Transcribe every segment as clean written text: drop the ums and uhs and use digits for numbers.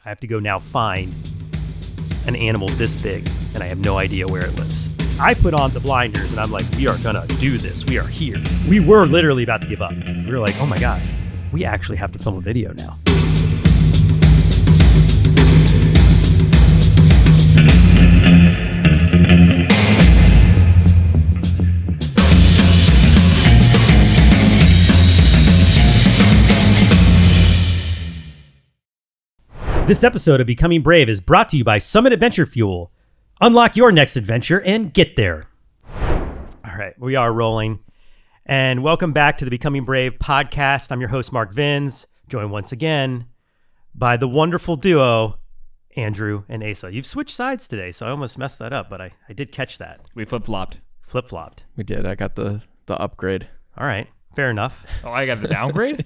I have to go now find an animal this big, and I have no idea where it lives. I put on the blinders, and I'm like, we are gonna do this. We are here. We were literally about to give up. We were like, oh my gosh, we actually have to film a video now. This episode of Becoming Brave is brought to you by Summit Adventure Fuel. Unlock your next adventure and get there. All right, we are rolling. And welcome back to the Becoming Brave podcast. I'm your host, Mark Vins, joined once again by the wonderful duo, Andrew and Asa. You've switched sides today, so I almost messed that up, but I did catch that. We flip-flopped. Flip-flopped. We did. I got the upgrade. All right, fair enough. Oh, I got the downgrade?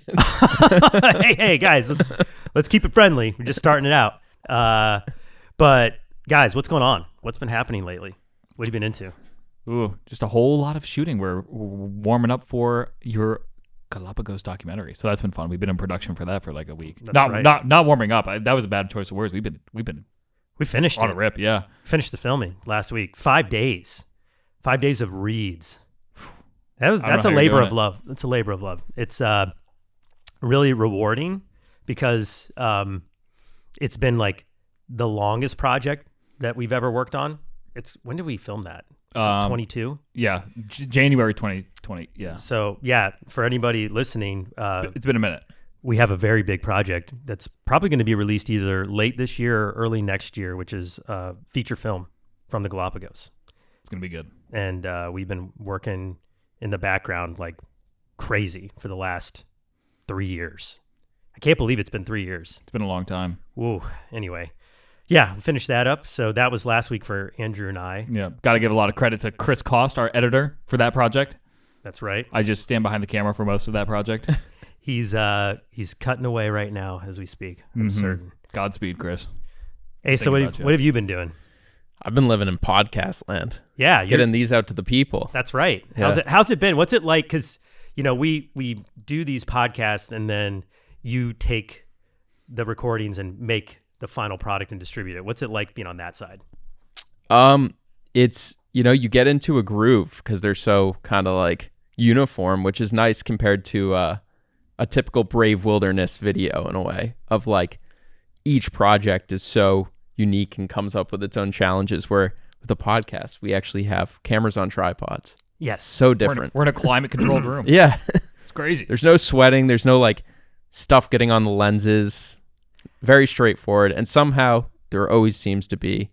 hey, guys, let's keep it friendly. We're just starting it out. But guys, what's going on? What's been happening lately? What have you been into? Ooh, just a whole lot of shooting. We're warming up for your Galapagos documentary, so that's been fun. We've been in production for that for like a week. Not warming up. That was a bad choice of words. We finished on it. a rip. Yeah, finished the filming last week. 5 days. 5 days of reads. That's a labor of love. It's a labor of love. It's really rewarding because it's been like the longest project that we've ever worked on. When did we film that? 22? Yeah, January 2020. Yeah. So yeah, for anybody listening, it's been a minute. We have a very big project that's probably going to be released either late this year or early next year, which is a feature film from the Galapagos. It's going to be good. And we've been working in the background like crazy for the last 3 years. I can't believe it's been 3 years. It's been a long time. Whoa. Anyway, yeah, finished that up. So that was last week for Andrew and I. Yeah, got to give a lot of credit to Chris Cost, our editor, for that project. That's right. I just stand behind the camera for most of that project. He's cutting away right now as we speak. I'm certain. Godspeed, Chris. Hey, so what have you been doing? I've been living in podcast land. Yeah, getting these out to the people. That's right. Yeah. How's it been? What's it like? Because we do these podcasts and then you take the recordings and make the final product and distribute it. What's it like being on that side? It's you get into a groove because they're so kind of like uniform, which is nice compared to a typical Brave Wilderness video in a way of like each project is so unique and comes up with its own challenges, where with a podcast we actually have cameras on tripods. Yes. So different. We're in a climate controlled room. Yeah. It's crazy. There's no sweating, there's no like stuff getting on the lenses. Very straightforward, and somehow there always seems to be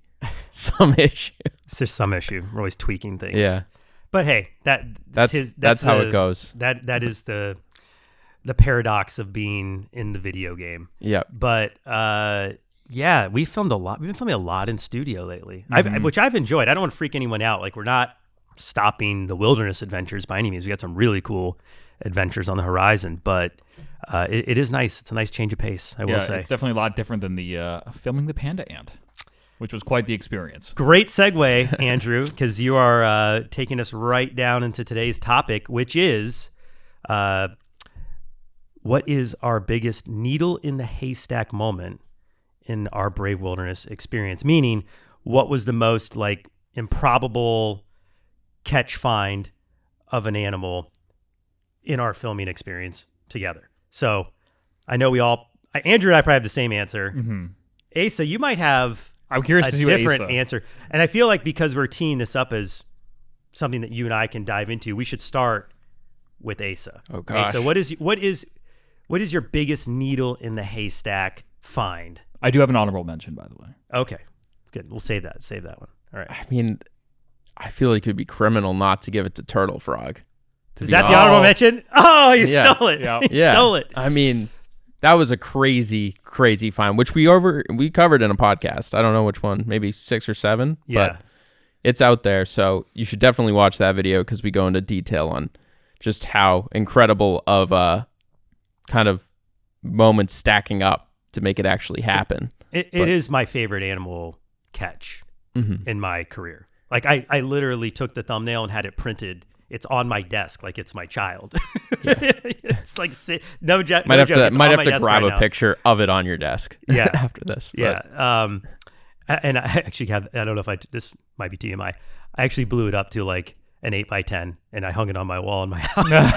some issue. There's some issue. We're always tweaking things. Yeah. But hey, that's how it goes. That is the paradox of being in the video game. Yeah. But yeah, we filmed a lot. We've been filming a lot in studio lately, which I've enjoyed. I don't want to freak anyone out. Like, we're not stopping the wilderness adventures by any means. We got some really cool adventures on the horizon, but it is nice. It's a nice change of pace, I will say. It's definitely a lot different than the filming the Panda Ant, which was quite the experience. Great segue, Andrew, because you are taking us right down into today's topic, which is what is our biggest needle in the haystack moment in our Brave Wilderness experience? Meaning, what was the most like improbable catch find of an animal in our filming experience together? So I know Andrew and I probably have the same answer. Mm-hmm. Asa, you might have I'm curious to see a different answer. And I feel like because we're teeing this up as something that you and I can dive into, we should start with Asa. Oh gosh. Asa, what is your biggest needle in the haystack find? I do have an honorable mention, by the way. Okay, good. We'll save that one. All right. I mean, I feel like it would be criminal not to give it to Turtle Frog. Is that the honorable mention? Oh, you stole it. Yeah. You stole it. I mean, that was a crazy, crazy find, which we covered in a podcast. I don't know which one, maybe 6 or 7. Yeah. But it's out there, so you should definitely watch that video because we go into detail on just how incredible of a kind of moments stacking up to make it actually happen. It is my favorite animal catch in my career. Like I literally took the thumbnail and had it printed it's on my desk like it's my child. It's like no joke. Might have it's to grab a picture of it on your desk. Yeah. After this. But. Yeah. And I actually have. I don't know if this might be TMI. I actually blew it up to like an 8x10, and I hung it on my wall in my house.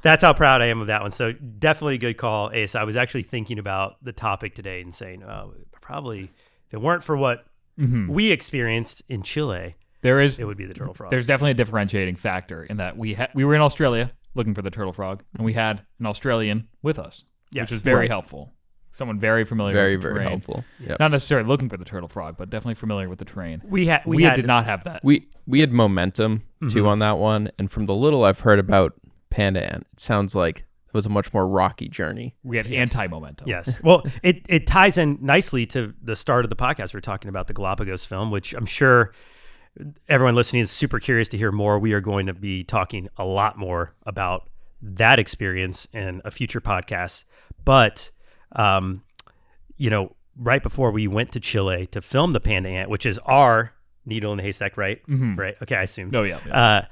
That's how proud I am of that one. So definitely a good call, Ace. I was actually thinking about the topic today and saying, probably if it weren't for what we experienced in Chile, it would be the turtle frog. There's definitely a differentiating factor in that we were in Australia looking for the turtle frog, and we had an Australian with us, which was very helpful. Someone very familiar with the terrain. Very helpful. Yep. Not necessarily looking for the turtle frog, but definitely familiar with the terrain. We did not have that. We had momentum too on that one, and from the little I've heard about Panda Ant, it sounds like it was a much more rocky journey. We had anti-momentum. Yes. Well, it ties in nicely to the start of the podcast. We're talking about the Galapagos film, which I'm sure everyone listening is super curious to hear more. We are going to be talking a lot more about that experience in a future podcast. But right before we went to Chile to film the Panda Ant, which is our needle in the haystack, right? Mm-hmm. Right. Okay, I assumed. Oh yeah.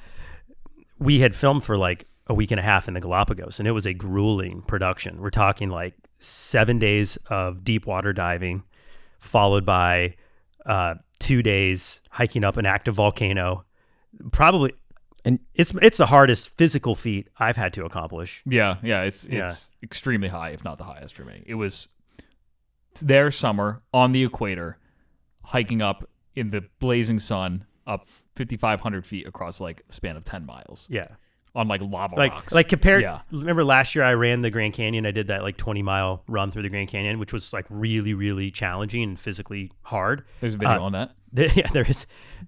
We had filmed for like a week and a half in the Galapagos, and it was a grueling production. We're talking like 7 days of deep water diving, followed by 2 days hiking up an active volcano. Probably, and it's the hardest physical feat I've had to accomplish. Yeah, it's extremely high, if not the highest for me. It was their summer on the equator, hiking up in the blazing sun up 5,500 feet across like a span of 10 miles. Yeah. On like lava rocks. Like compared, remember last year I ran the Grand Canyon. I did that like 20-mile run through the Grand Canyon, which was like really, really challenging and physically hard. There's a video on that. There is.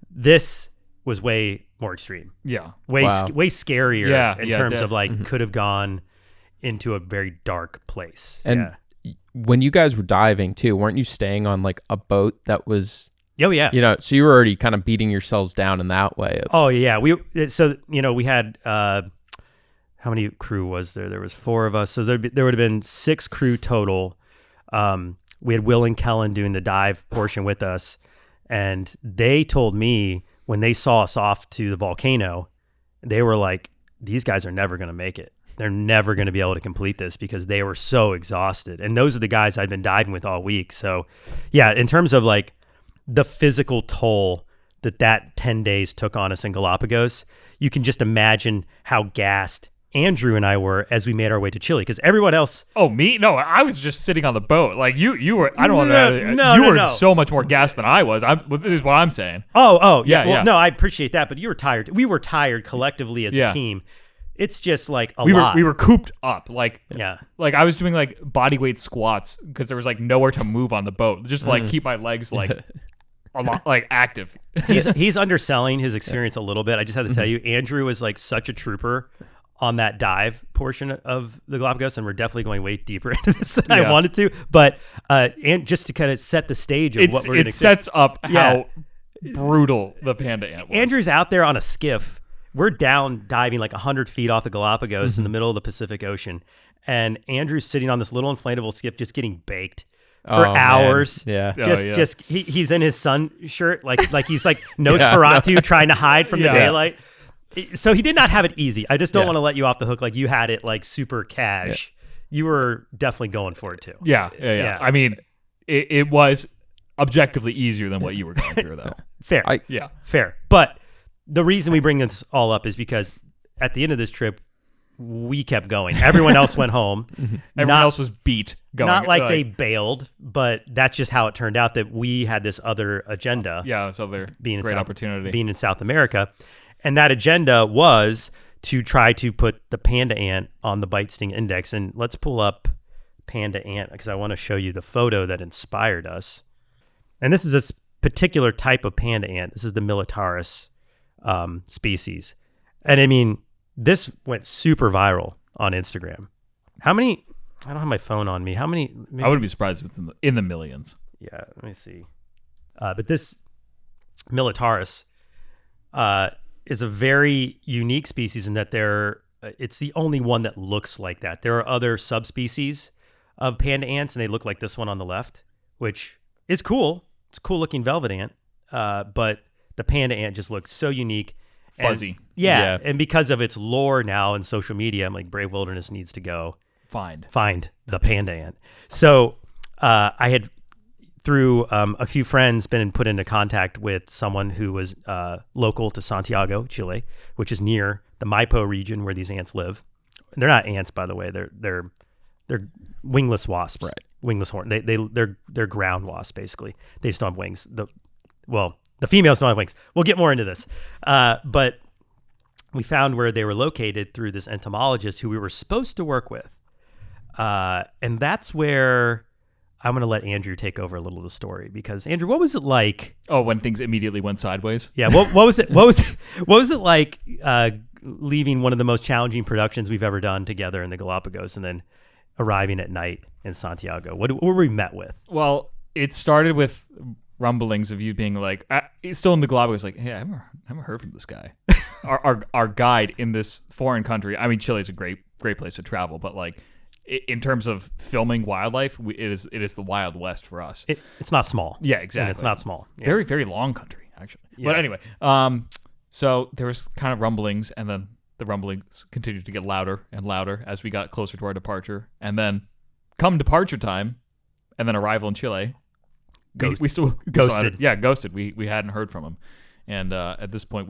This was way more extreme. Yeah. Way scarier in terms of like could have gone into a very dark place. And when you guys were diving too, weren't you staying on like a boat that was... Oh yeah. So you were already kind of beating yourselves down in that way. Oh yeah. We had how many crew was there? There was 4 of us. So there would have been 6 crew total. We had Will and Kellen doing the dive portion with us, and they told me when they saw us off to the volcano, they were like, "These guys are never going to make it. They're never going to be able to complete this," because they were so exhausted. And those are the guys I'd been diving with all week. So yeah, in terms of like the physical toll that 10 days took on us in Galapagos, you can just imagine how gassed Andrew and I were as we made our way to Chile, because everyone else... Oh, me? No, I was just sitting on the boat. Like you were... I don't want to... You were so much more gassed than I was. This is what I'm saying. Oh, yeah. Well, no, I appreciate that, but you were tired. We were tired collectively as a team. It's just like a lot. We were cooped up. Like I was doing like body weight squats because there was like nowhere to move on the boat. Just like keep my legs like... a lot like active. He's underselling his experience a little bit. I just have to tell you, Andrew was like such a trooper on that dive portion of the Galapagos, and we're definitely going way deeper into this than I wanted to. But and just to kind of set the stage of what we're going to... It sets up how brutal the Panda Ant was. Andrew's out there on a skiff. We're down diving like 100 feet off the Galapagos in the middle of the Pacific Ocean, and Andrew's sitting on this little inflatable skiff just getting baked for hours. Man. Yeah. Just he's in his sun shirt like he's like Nosferatu trying to hide from the daylight. So he did not have it easy. I just don't want to let you off the hook like you had it like super cash. You were definitely going for it too. Yeah. I mean, it was objectively easier than what you were going through though. Fair. Fair. But the reason we bring this all up is because at the end of this trip, we kept going. Everyone else went home. Everyone else was beat going. Not like they bailed, but that's just how it turned out, that we had this other agenda. Yeah, this other great opportunity. Being in South America. And that agenda was to try to put the Panda Ant on the Bite Sting Index. And let's pull up Panda Ant because I want to show you the photo that inspired us. And this is a particular type of Panda Ant. This is the militaris species. And I mean, this went super viral on Instagram. How many? I don't have my phone on me. How many? I wouldn't be surprised if it's in the millions. Yeah, let me see. But this militaris is a very unique species in that it's the only one that looks like that. There are other subspecies of panda ants, and they look like this one on the left, which is cool. It's a cool looking velvet ant, but the panda ant just looks so unique. fuzzy. And because of its lore now in social media, I'm like, Brave Wilderness needs to go find the panda ant. So I had, through a few friends, been put into contact with someone who was local to Santiago, Chile, which is near the Maipo region where these ants live. They're not ants, by the way. They're wingless wasps. Right. Wingless horn. They're ground wasps, basically. They just don't have wings. The females don't have wings. We'll get more into this. But we found where they were located through this entomologist who we were supposed to work with. And that's where I'm going to let Andrew take over a little of the story, because Andrew, what was it like? Oh, when things immediately went sideways? Yeah. What was it? What was it like leaving one of the most challenging productions we've ever done together in the Galapagos and then arriving at night in Santiago? What were we met with? Well, it started with rumblings of you being like, still in the Galapagos, like, hey, I haven't heard from this guy. our guide in this foreign country. I mean, Chile is a great place to travel, but like, in terms of filming wildlife, it is the Wild West for us. It's not small. Yeah, exactly. And it's not small. Yeah. Very, very long country, actually. Yeah. But anyway, so there was kind of rumblings, and then the rumblings continued to get louder and louder as we got closer to our departure. And then come departure time, and then arrival in Chile, we still ghosted. Ghosted. We hadn't heard from him. And at this point,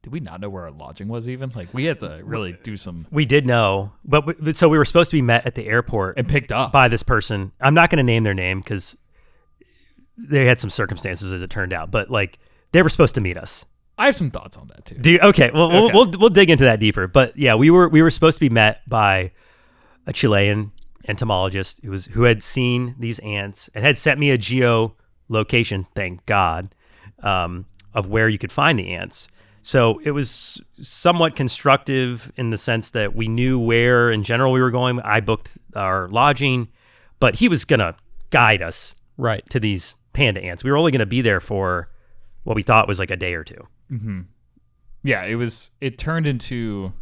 did we not know where our lodging was even? Like, we had to really do some... We did know, but so we were supposed to be met at the airport. And picked up. By this person. I'm not going to name their name because they had some circumstances as it turned out, but like, they were supposed to meet us. I have some thoughts on that too. Okay. Well, okay. We'll dig into that deeper. But yeah, we were supposed to be met by a Chilean entomologist who had seen these ants and had sent me a geolocation, thank God, of where you could find the ants. So it was somewhat constructive in the sense that we knew where in general we were going. I booked our lodging, but he was going to guide us to these panda ants. We were only going to be there for what we thought was like a day or two. Mm-hmm. Yeah, it turned into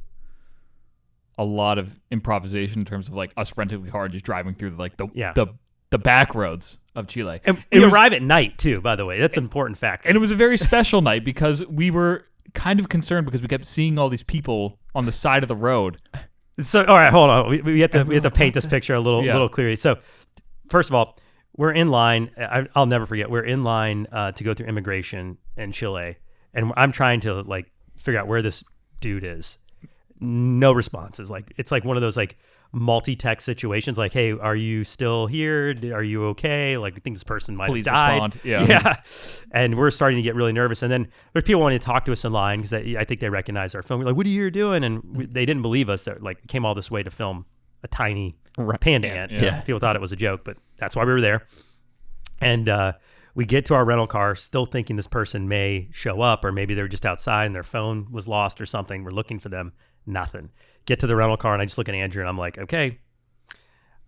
a lot of improvisation in terms of like us renting the car and just driving through the back roads of Chile. And we arrive at night too, by the way. That's an important factor. And it was a very special night because we were kind of concerned because we kept seeing all these people on the side of the road. So, all right, hold on. We have to paint this picture a little clearly. So, first of all, we're in line. I'll never forget. We're in line to go through immigration in Chile, and I'm trying to like figure out where this dude is. No responses. Like, it's like one of those like multi-text situations. Like, hey, are you still here? Are you okay? Like, I think this person might have died. Respond. Yeah. And we're starting to get really nervous. And then there's people wanting to talk to us in line because I think they recognize our film. We're like, what are you here doing? And they didn't believe us that like came all this way to film a tiny panda ant. Yeah. People thought it was a joke, but that's why we were there. And we get to our rental car still thinking this person may show up, or maybe they're just outside and their phone was lost or something. We're looking for them. Nothing. Get to the rental car and I just look at Andrew and I'm like, okay,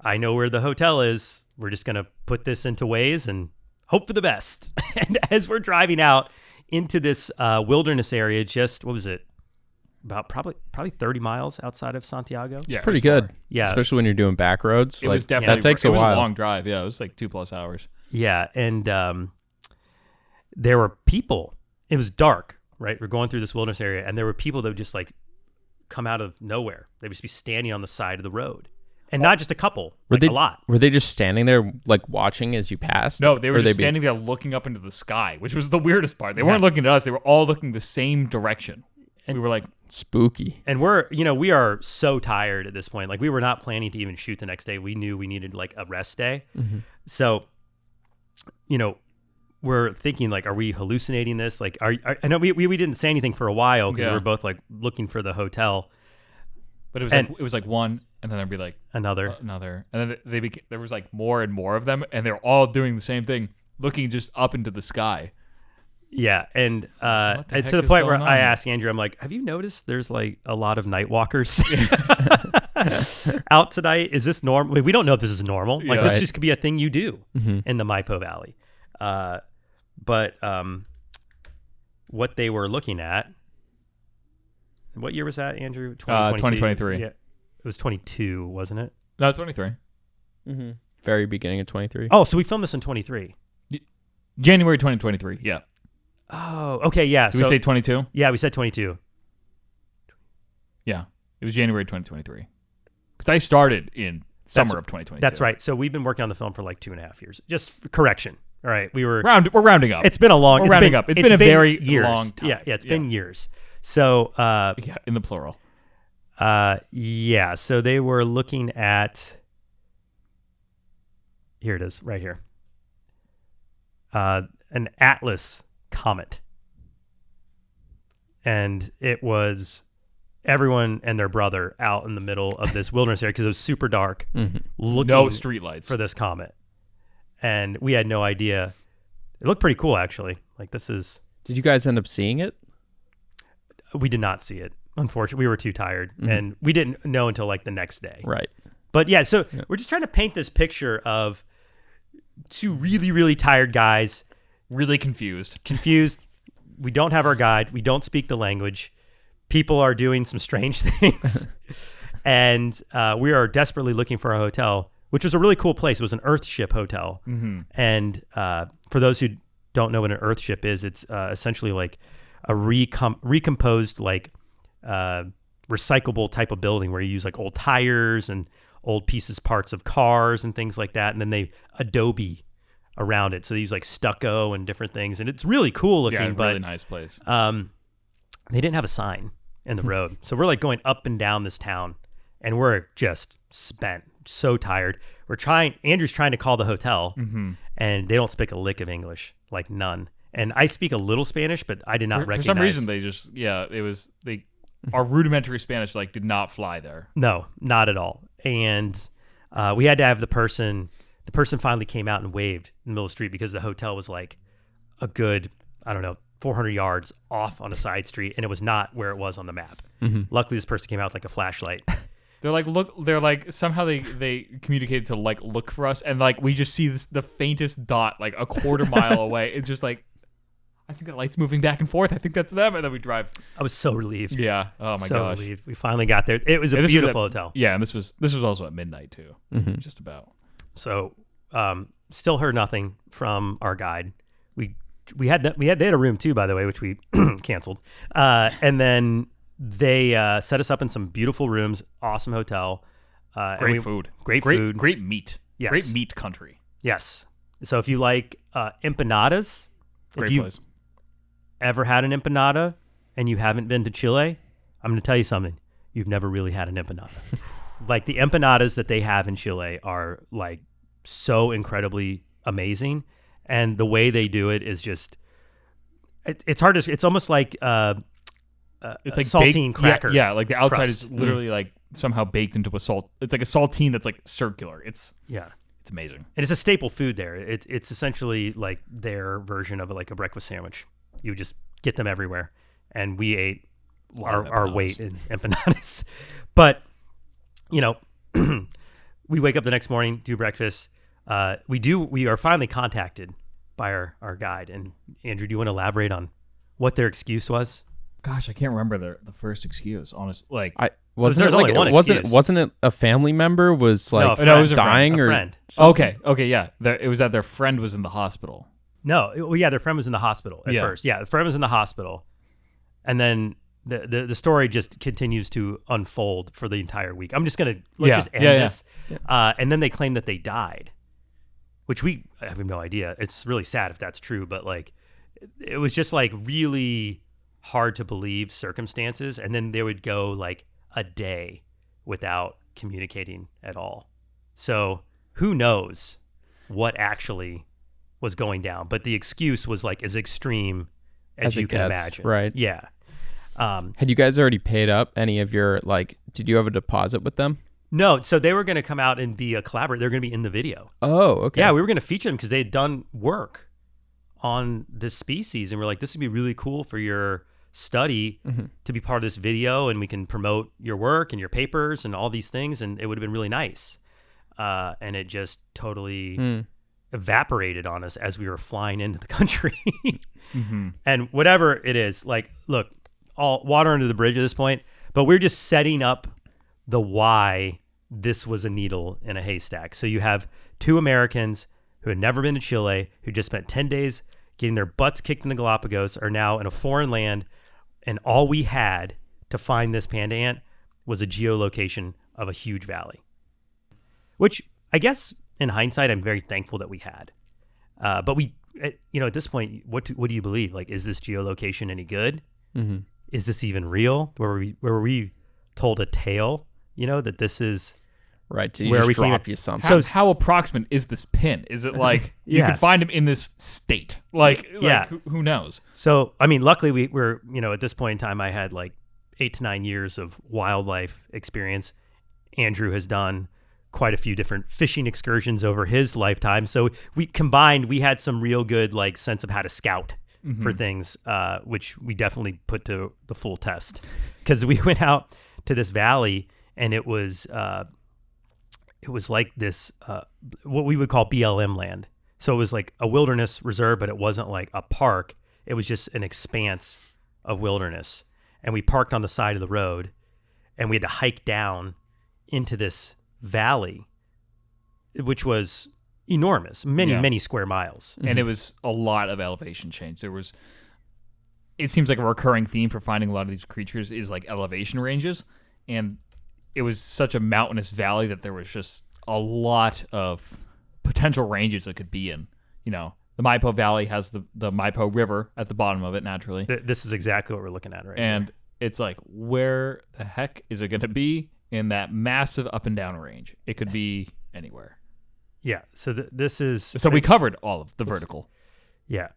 I know where the hotel is. We're just going to put this into Waze and hope for the best. And as we're driving out into this wilderness area, just, what was it? About probably 30 miles outside of Santiago. Yeah, pretty good. Far. Yeah. Especially when you're doing back roads. It was definitely, that takes a while. It was a long drive. Yeah. It was like 2+ hours. Yeah. And there were people, it was dark, right? We're going through this wilderness area and there were people that would just like come out of nowhere. They would just be standing on the side of the road, and not just a couple, a lot. Were they just standing there like watching as you passed? No, they were just standing there looking up into the sky, which was the weirdest part. They weren't looking at us. They were all looking the same direction. And we were like, spooky. And we are so tired at this point. Like, we were not planning to even shoot the next day. We knew we needed like a rest day. Mm-hmm. So, we're thinking like, are we hallucinating this? Like, I know we didn't say anything for a while because we were both like looking for the hotel. But it was like one, and then there'd be like another, and then there was like more and more of them, and they're all doing the same thing, looking just up into the sky. Yeah, and to the point where I asked Andrew, I'm like, have you noticed there's like a lot of night walkers out tonight? Is this normal? We don't know if this is normal. Like, this just could be a thing you do in the Maipo Valley. But what they were looking at, what year was that, Andrew? 2023. Yeah, it was 22, wasn't it? No, it's 23. Mm-hmm. Very beginning of 23. Oh, so we filmed this in 23. January 2023, yeah. Oh, okay, yeah. Did we say 22? Yeah, we said 22. Yeah, it was January 2023. Because I started in summer of 2022. That's right. So we've been working on the film for like 2.5 years. Just for correction. All right, we're rounding up. It's been a long. We're rounding up. It's been a very years. long time. Yeah, it's been years. So in the plural. Yeah. So they were looking at. Here it is, right here. An Atlas comet, and it was everyone and their brother out in the middle of this wilderness area because it was super dark, looking no streetlights for this comet, and we had no idea. It looked pretty cool, actually. Like this is. Did you guys end up seeing it? We did not see it. Unfortunately, we were too tired, and we didn't know until like the next day. Right. But yeah, so we're just trying to paint this picture of two really, really tired guys. Really confused. We don't have our guide. We don't speak the language. People are doing some strange things. And we are desperately looking for a hotel, which was a really cool place. It was an Earthship hotel. And for those who don't know what an Earthship is, it's essentially like a recomposed, like recyclable type of building where you use like old tires and old parts of cars and things like that. And then they adobe around it. So they use like stucco and different things. And it's really cool looking. Yeah, but really nice place. They didn't have a sign in the road. So we're like going up and down this town and we're just spent, so tired. Andrew's trying to call the hotel and they don't speak a lick of English, like none. And I speak a little Spanish, but I did not recognize. For some reason, our rudimentary Spanish like did not fly there. No, not at all. And we had to have the person finally came out and waved in the middle of the street because the hotel was like a good, 400 yards off on a side street, and it was not where it was on the map. Luckily, this person came out with like a flashlight. Somehow they communicated to like look for us, and like we just see the faintest dot like a quarter mile away. It's just like, I think the light's moving back and forth. I think that's them, and then we drive. I was so relieved. Yeah. Oh my gosh. So relieved. We finally got there. It was a beautiful hotel. Yeah, and this was also at midnight too. Just about. So, still heard nothing from our guide. They had a room too, by the way, which we canceled. And then they set us up in some beautiful rooms, awesome hotel. Great food. Great meat. Yes. Great meat country. Yes. So if you like empanadas, great place. Ever had an empanada and you haven't been to Chile, I'm going to tell you something. You've never really had an empanada. Like the empanadas that they have in Chile are like so incredibly amazing, and the way they do it is just it's hard to. It's almost like it's like saltine cracker. Yeah, like the outside crust. is literally like somehow baked into a salt. It's like a saltine that's like circular. It's amazing, and it's a staple food there. It's essentially like their version of like a breakfast sandwich. You just get them everywhere, and we ate our weight in empanadas, but. We wake up the next morning, do breakfast. We are finally contacted by our guide. And Andrew, do you want to elaborate on what their excuse was? Gosh, I can't remember the first excuse. Honestly, wasn't it a family member was like it was dying a or friend. Okay, yeah. It was that their friend was in the hospital. No, their friend was in the hospital at first. Yeah, the friend was in the hospital, and then. The story just continues to unfold for the entire week. I'm just gonna just end this, and then they claim that they died, which I have no idea. It's really sad if that's true, but like it was just like really hard to believe circumstances, and then they would go like a day without communicating at all. So who knows what actually was going down? But the excuse was like as extreme as you can imagine, right? Yeah. Had you guys already paid up any of your, did you have a deposit with them? No. So they were going to come out and be a collaborator. They're going to be in the video. Oh, okay. Yeah, we were going to feature them because they had done work on this species. And we're like, this would be really cool for your study to be part of this video. And we can promote your work and your papers and all these things. And it would have been really nice. And it just totally evaporated on us as we were flying into the country. And whatever it is, like, look, all water under the bridge at this point, but we're just setting up the why this was a needle in a haystack. So you have two Americans who had never been to Chile, who just spent 10 days getting their butts kicked in the Galapagos, are now in a foreign land, and all we had to find this panda ant was a geolocation of a huge valley, which I guess in hindsight, I'm very thankful that we had. But we, at this point, what do you believe? Like, is this geolocation any good? Mm-hmm. Is this even real? Were we told a tale, that this is right? Did he just drop you something? So how approximate is this pin? Is it like you can find him in this state? Like who knows? So, I mean, luckily we're, at this point in time, I had like 8 to 9 years of wildlife experience. Andrew has done quite a few different fishing excursions over his lifetime. So we had some real good like sense of how to scout for things, which we definitely put to the full test, because we went out to this valley and it was like this, what we would call BLM land. So it was like a wilderness reserve, but it wasn't like a park. It was just an expanse of wilderness. And we parked on the side of the road and we had to hike down into this valley, which was enormous, many square miles. And it was a lot of elevation change. It seems like a recurring theme for finding a lot of these creatures is like elevation ranges. And it was such a mountainous valley that there was just a lot of potential ranges that could be in. The Maipo Valley has the Maipo River at the bottom of it naturally. This is exactly what we're looking at right now. And it's like, where the heck is it going to be in that massive up and down range? It could be anywhere. Yeah. So this is... So we covered all of the vertical. Yeah.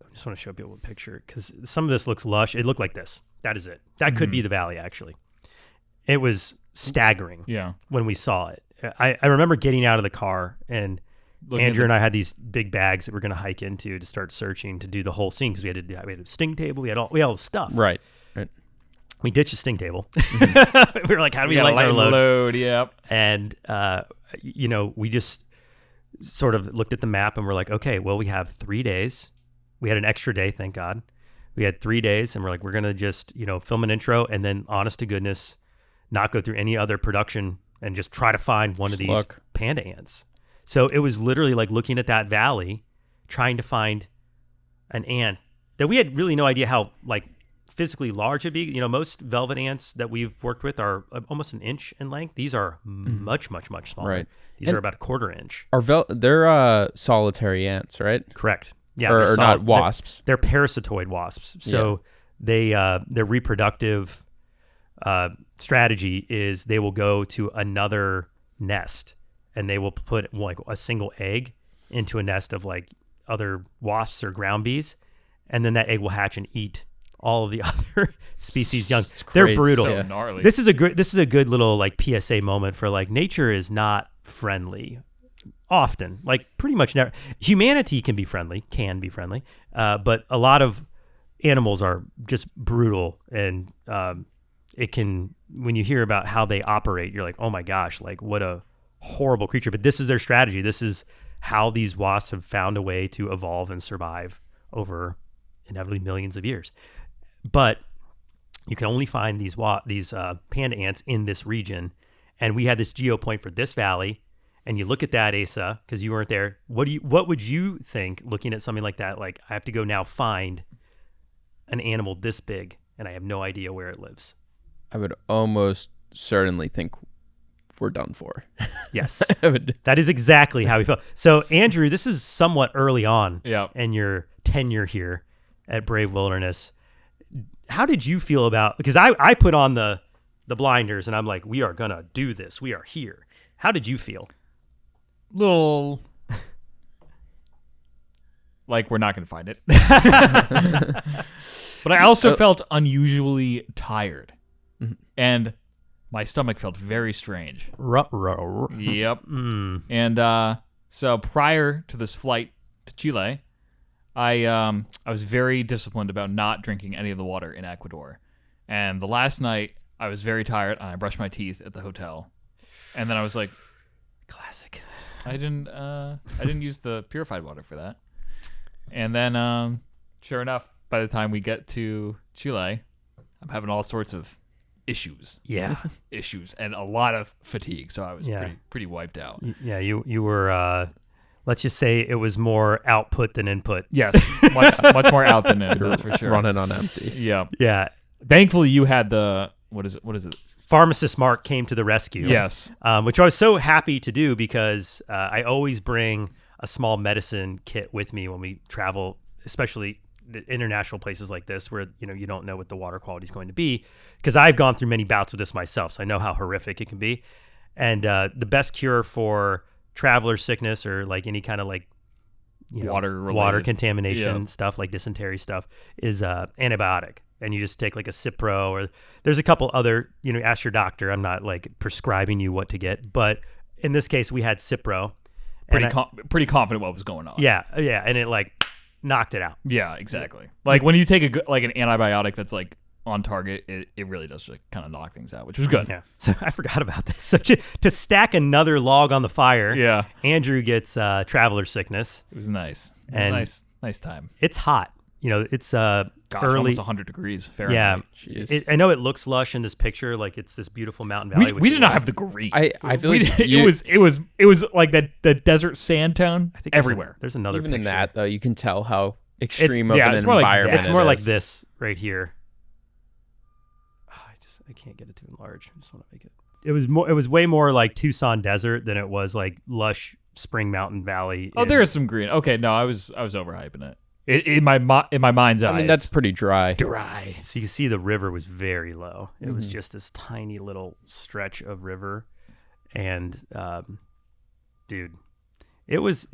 I just want to show people a picture because some of this looks lush. It looked like this. That is it. That could be the valley, actually. It was staggering when we saw it. I remember getting out of the car and Andrew and I had these big bags that we're going to hike into to start searching to do the whole scene because we had a sting table. We had all the stuff. Right. We ditched a sting table. We were like, how do we lighten our load? Yep. And, we just sort of looked at the map and we're like, okay, well, we have 3 days. We had an extra day, thank God. We had 3 days and we're like, we're going to just, film an intro and then honest to goodness, not go through any other production and just try to find one of these panda ants. So it was literally like looking at that valley, trying to find an ant that we had really no idea how like physically large it'd be. Most velvet ants that we've worked with are almost an inch in length. These are much smaller. Right. These are about a quarter inch. They're solitary ants, right? Correct. Yeah. Or not wasps. They're parasitoid wasps. So their reproductive strategy is they will go to another nest and they will put like a single egg into a nest of like other wasps or ground bees, and then that egg will hatch and eat all of the other species young. They're brutal. So gnarly. This is a good little like PSA moment for like nature is not friendly often, like pretty much never. Humanity can be friendly, but a lot of animals are just brutal, and it can, when you hear about how they operate, you're like, oh my gosh, like what a horrible creature. But this is their strategy. This is how these wasps have found a way to evolve and survive over inevitably millions of years. But you can only find these panda ants in this region, and we had this geo point for this valley. And you look at that, Asa, because you weren't there. What would you think looking at something like that? Like, I have to go now find an animal this big, and I have no idea where it lives. I would almost certainly think we're done for. Yes, that is exactly how we felt. So, Andrew, this is somewhat early on in your tenure here at Brave Wilderness. How did you feel about? Because I put on the blinders and I'm like, we are gonna do this. We are here. How did you feel? Little like we're not gonna find it. But I also felt unusually tired, and my stomach felt very strange. Yep. And so prior to this flight to Chile, I was very disciplined about not drinking any of the water in Ecuador. And the last night, I was very tired, and I brushed my teeth at the hotel. And then I was like, classic. I didn't use the purified water for that. And then, sure enough, by the time we get to Chile, I'm having all sorts of issues. Yeah. Issues and a lot of fatigue. So I was pretty wiped out. Yeah, you were let's just say it was more output than input. Yes, much more out than in. That's for sure. Running on empty. Yeah. Thankfully, you had the what is it? Pharmacist Mark came to the rescue. Yes, which I was so happy to do because I always bring a small medicine kit with me when we travel, especially international places like this where you don't know what the water quality is going to be, because I've gone through many bouts of this myself, so I know how horrific it can be. And the best cure for traveler sickness or like any kind of like water contamination stuff like dysentery stuff is antibiotic. And you just take like a Cipro, or there's a couple other, ask your doctor. I'm not like prescribing you what to get, but in this case we had Cipro. Pretty confident what was going on. Yeah, and it like knocked it out. Yeah, exactly. Like when you take an antibiotic that's like on target, it really does just kind of knock things out, which was good. Yeah. So I forgot about this. So to stack another log on the fire, Andrew gets traveler sickness. It was nice. And nice time. It's hot. It's early, almost 100 degrees Fahrenheit. Yeah, I know it looks lush in this picture, like it's this beautiful mountain valley. We did not have the green. I feel like it was like the desert sand tone everywhere. There's another even picture. in that though, you can tell how extreme of an it's more like environment. It's more like this right here. I can't get it too large. I just want to make it. It was way more like Tucson desert than it was like lush Spring Mountain Valley. Oh, there is some green. Okay, no, I was overhyping it. In my mind's eye. I mean, that's pretty dry. So you see the river was very low. It was just this tiny little stretch of river. And, dude, it was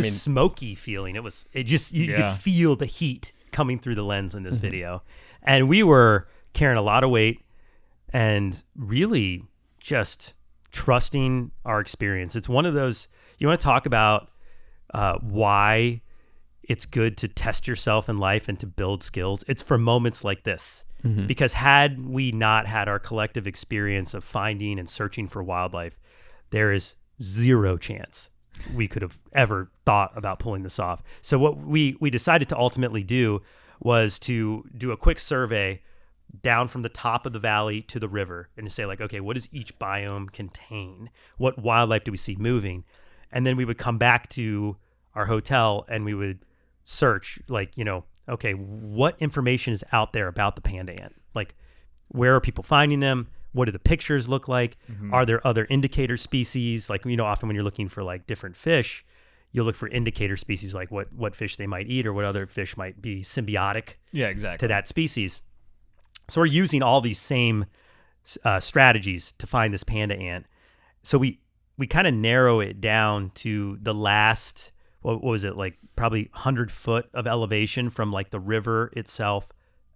smoky feeling. You could feel the heat coming through the lens in this video. And we were carrying a lot of weight and really just trusting our experience. It's one of those, you want to talk about why it's good to test yourself in life and to build skills. It's for moments like this. Because had we not had our collective experience of finding and searching for wildlife, there is zero chance we could have ever thought about pulling this off. So what we decided to ultimately do was to do a quick survey down from the top of the valley to the river and to say like, okay, what does each biome contain? What wildlife do we see moving? And then we would come back to our hotel and we would search like, okay, what information is out there about the panda ant? Like, where are people finding them? What do the pictures look like? Are there other indicator species? Like, often when you're looking for like different fish, you'll look for indicator species, like what fish they might eat or what other fish might be symbiotic to that species. So we're using all these same strategies to find this panda ant. So we kind of narrow it down to the last, what was it, like probably 100 foot of elevation from like the river itself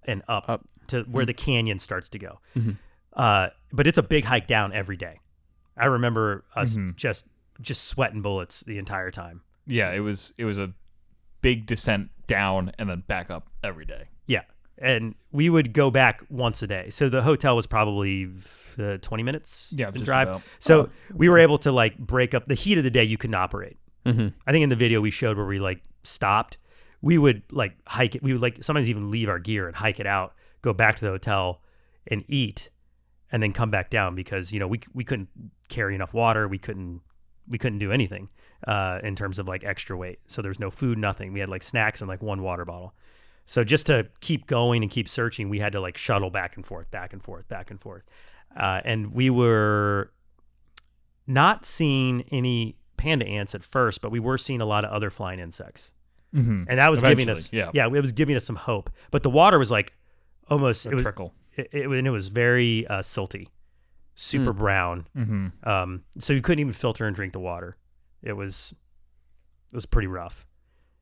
and up to where the canyon starts to go. But it's a big hike down every day. I remember us just sweating bullets the entire time. Yeah, it was a big descent down and then back up every day. Yeah. And we would go back once a day. So the hotel was probably 20 minutes drive. About. So we were able to like break up the heat of the day. You couldn't operate. I think in the video we showed where we like stopped, we would like hike it. We would like sometimes even leave our gear and hike it out, go back to the hotel and eat, and then come back down because, we couldn't carry enough water. We couldn't do anything in terms of like extra weight. So there's no food, nothing. We had like snacks and like one water bottle. So just to keep going and keep searching, we had to like shuttle back and forth. And we were not seeing any panda ants at first, but we were seeing a lot of other flying insects. And that was giving us, it was giving us some hope. But the water was like almost, it was trickle. It was very silty, super brown. So you couldn't even filter and drink the water. It was pretty rough.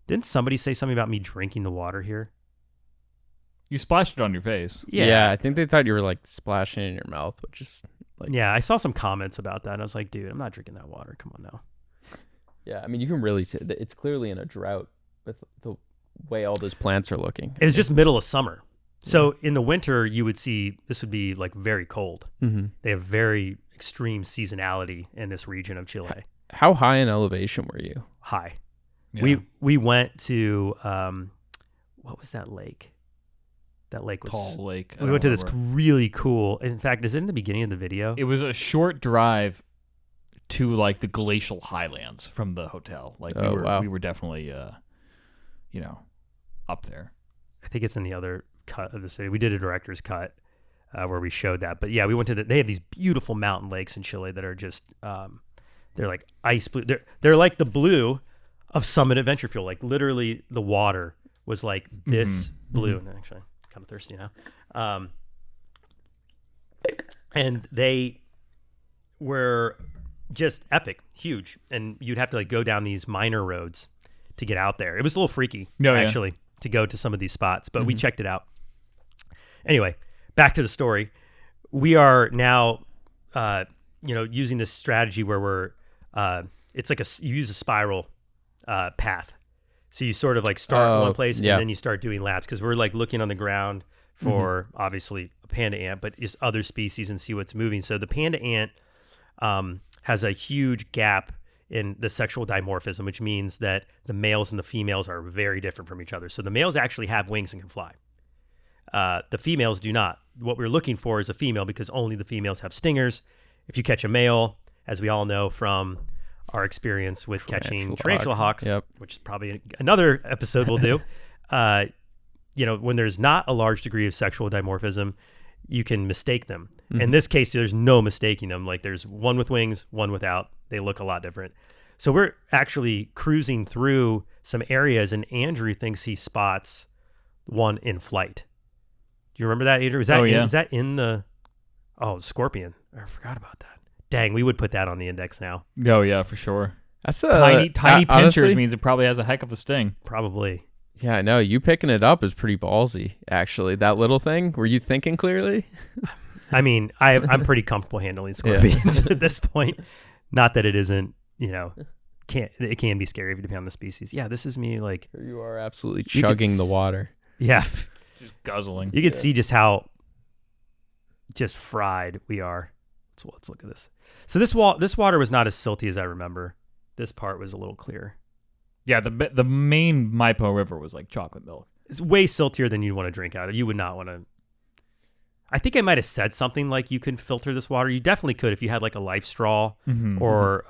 Didn't somebody say something about me drinking the water here? You splashed it on your face. Yeah, I think they thought you were like splashing it in your mouth, which is like... Yeah, I saw some comments about that, and I was like, dude, I'm not drinking that water. Come on now. Yeah, I mean, you can really see that it's clearly in a drought with the way all those plants are looking. It's just middle of summer. So in the winter, you would see this would be like very cold. They have very extreme seasonality in this region of Chile. How high in elevation were you? High. Yeah. We went to what was that lake? That lake was Tall Lake. We went to this really cool. In fact, is it in the beginning of the video? It was a short drive to like the glacial highlands from the hotel. Like we were definitely, up there. I think it's in the other cut of the city. We did a director's cut where we showed that. But yeah, we went to they have these beautiful mountain lakes in Chile that are just, they're like ice blue. They're like the blue of Summit Adventure Fuel. Like literally the water was like this blue. And actually, I'm kind of thirsty now. And they were just epic, huge. And you'd have to like go down these minor roads to get out there. It was a little freaky, actually, to go to some of these spots, but we checked it out. Anyway, back to the story. We are now, using this strategy where we're, it's like you use a spiral path. So you sort of like start in one place and then you start doing laps because we're like looking on the ground for obviously a panda ant, but just other species and see what's moving. So the panda ant has a huge gap in the sexual dimorphism, which means that the males and the females are very different from each other. So the males actually have wings and can fly. The females do not. What we're looking for is a female because only the females have stingers. If you catch a male, as we all know from our experience with catching tarantula hawks, which is probably another episode we'll do, when there's not a large degree of sexual dimorphism, you can mistake them. In this case, there's no mistaking them. Like there's one with wings, one without. They look a lot different. So we're actually cruising through some areas, and Andrew thinks he spots one in flight. Do you remember that, Andrew? Is that in the scorpion? I forgot about that. Dang, we would put that on the index now. Oh yeah, for sure. That's tiny pinchers honestly, means it probably has a heck of a sting. Probably. Yeah, I know. You picking it up is pretty ballsy, actually. That little thing. Were you thinking clearly? I mean, I'm pretty comfortable handling scorpions at this point. Not that it isn't, it can be scary depending on the species. Yeah, this is me like. Here you are absolutely chugging the water. Yeah. Just guzzling. You can see just how just fried we are. Let's look at this. So this water was not as silty as I remember. This part was a little clearer. Yeah, the main Maipo River was like chocolate milk. It's way siltier than you'd want to drink out of. You would not want to. I think I might have said something like you can filter this water. You definitely could if you had like a life straw or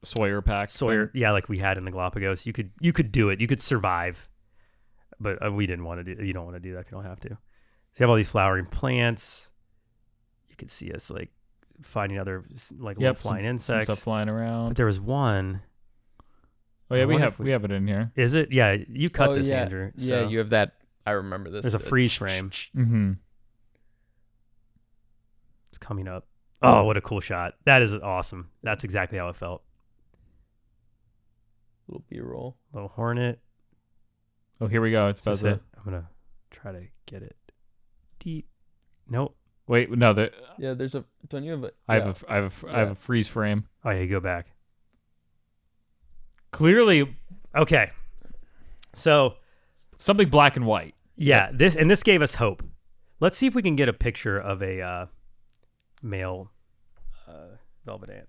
Sawyer pack. Yeah, like we had in the Galapagos. You could do it. You could survive. But we didn't want to do. You don't want to do that if you don't have to. So you have all these flowering plants. You could see us like finding other like little flying insects, some stuff flying around. But there was one. Oh yeah, we have it in here. Is it? Yeah, you cut this, Andrew. So. Yeah, you have that. I remember this. There's a freeze frame. Mm-hmm. It's coming up. Oh, what a cool shot! That is awesome. That's exactly how it felt. Little B-roll. Little hornet. Oh, here we go. It's about to. I'm gonna try to get it. Deep. Nope. Wait, no. There's a. Don't you have a? I have a freeze frame. Oh yeah, you go back. Clearly, okay. So something black and white. Yeah, this gave us hope. Let's see if we can get a picture of a male velvet ant.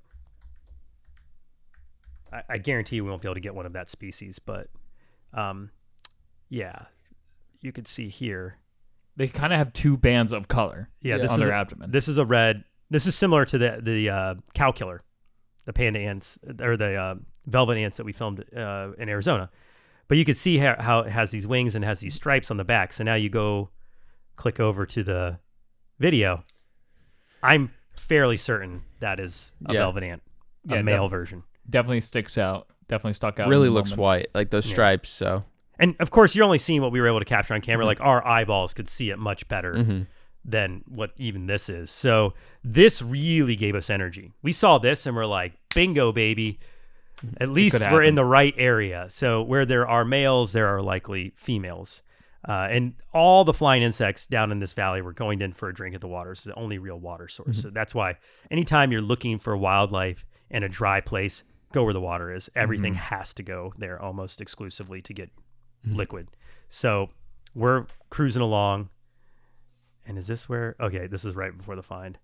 I guarantee you we won't be able to get one of that species, but yeah, you could see here. They kind of have two bands of color on their abdomen. This is a red. This is similar to the cow killer, the panda ants, or the velvet ants that we filmed in Arizona. But you could see how it has these wings and has these stripes on the back. So now you go click over to the video. I'm fairly certain that is a velvet ant, a male version. Definitely sticks out. Definitely stuck out. Really looks white, like those stripes. So, and of course, you're only seeing what we were able to capture on camera. Like our eyeballs could see it much better than what even this is. So this really gave us energy. We saw this and we're like, bingo, baby. At least we're in the right area. So where there are males, there are likely females. And all the flying insects down in this valley were going in for a drink at the water. It's the only real water source. So that's why anytime you're looking for wildlife in a dry place, go where the water is. Everything has to go there almost exclusively to get liquid. So we're cruising along. And is this where? Okay, this is right before the find.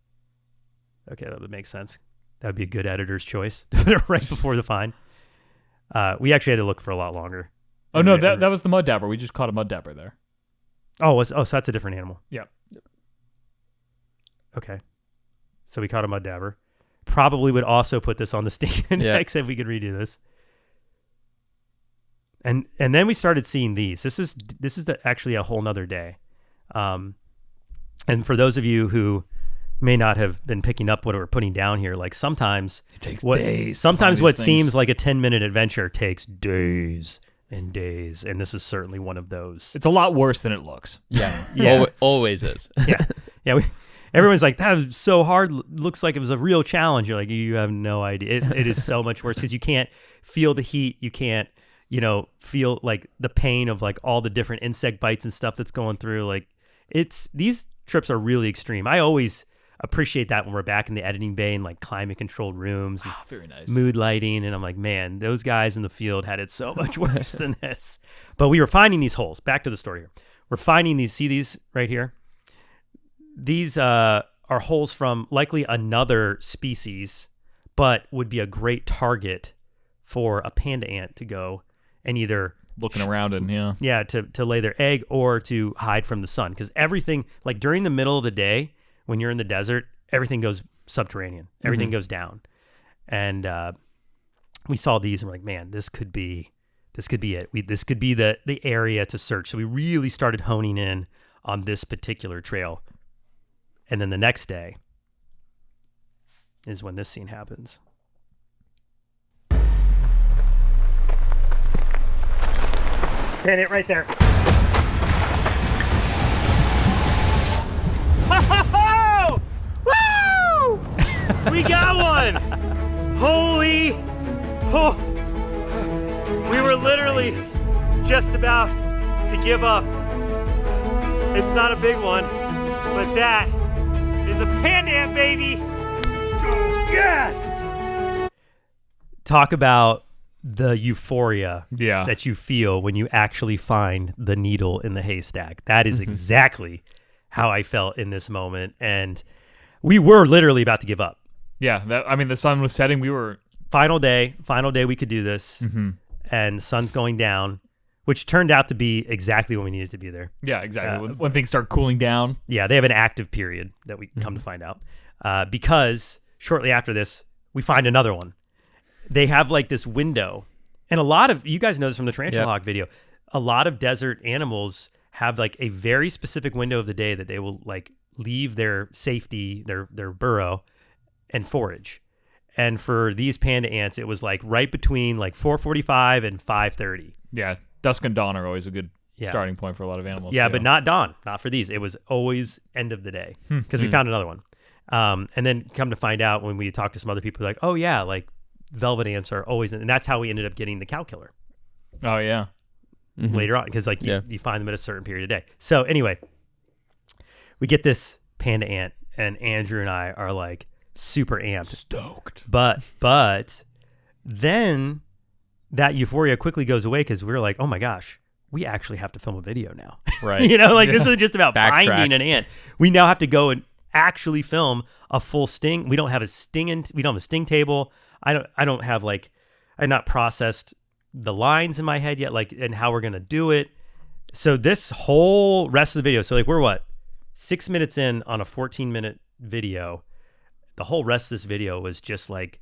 Okay, that would make sense. That would be a good editor's choice. Right before the find. We actually had to look for a lot longer. Oh, no, that was the mud dabber. We just caught a mud dabber there. Oh, so that's a different animal. Yeah. Okay. So we caught a mud dabber. probably would also put this on the sting index if we could redo this. And then we started seeing these. This is actually a whole nother day. And for those of you who may not have been picking up what we're putting down here, like sometimes it takes days. Sometimes what seems like a 10-minute adventure takes days and days, and this is certainly one of those. It's a lot worse than it looks. Yeah. Always is. Yeah. Everyone's like, that was so hard. Looks like it was a real challenge. You're like, you have no idea. It is so much worse because you can't feel the heat. You can't, feel like the pain of like all the different insect bites and stuff that's going through. Like these trips are really extreme. I always appreciate that when we're back in the editing bay and like climate controlled rooms, very nice mood lighting. And I'm like, man, those guys in the field had it so much worse than this. But we were finding these holes. Back to the story here. We're finding these, see these right here? These are holes from likely another species, but would be a great target for a panda ant to go and either looking around and to lay their egg or to hide from the sun. Because everything, like during the middle of the day when you're in the desert, everything goes subterranean. Everything goes down. And we saw these and we're like, man, this could be it. This could be the area to search. So we really started honing in on this particular trail. And then the next day is when this scene happens. Hit it right there. Oh! Woo! We got one! Holy! Oh! We were literally just about to give up. It's not a big one, but that is a panda ant, baby. Let's go. Yes. Talk about the euphoria that you feel when you actually find the needle in the haystack. That is exactly how I felt in this moment. And we were literally about to give up. Yeah. The sun was setting. We were final day we could do this. And the sun's going down, which turned out to be exactly when we needed to be there. Yeah, exactly. When things start cooling down. Yeah, they have an active period that we come to find out. Because shortly after this, we find another one. They have like this window. And a lot of, you guys know this from the tarantula hawk video, a lot of desert animals have like a very specific window of the day that they will like leave their safety, their burrow, and forage. And for these panda ants, it was like right between like 4:45 and 5:30. Yeah. Dusk and dawn are always a good starting point for a lot of animals. Yeah, but not dawn, not for these. It was always end of the day because we found another one. And then come to find out when we talked to some other people, like, oh yeah, like velvet ants are always, and that's how we ended up getting the cow killer. Oh yeah. Later on, because like you find them at a certain period of day. So anyway, we get this panda ant, and Andrew and I are like super amped, stoked. But then that euphoria quickly goes away because we're like, oh my gosh, we actually have to film a video now. Right. This isn't just about finding an ant. We now have to go and actually film a full sting. We don't have a sting table. I don't have like, I've not processed the lines in my head yet, like, and how we're going to do it. So this whole rest of the video, so like we're 6 minutes in on a 14-minute video. The whole rest of this video was just like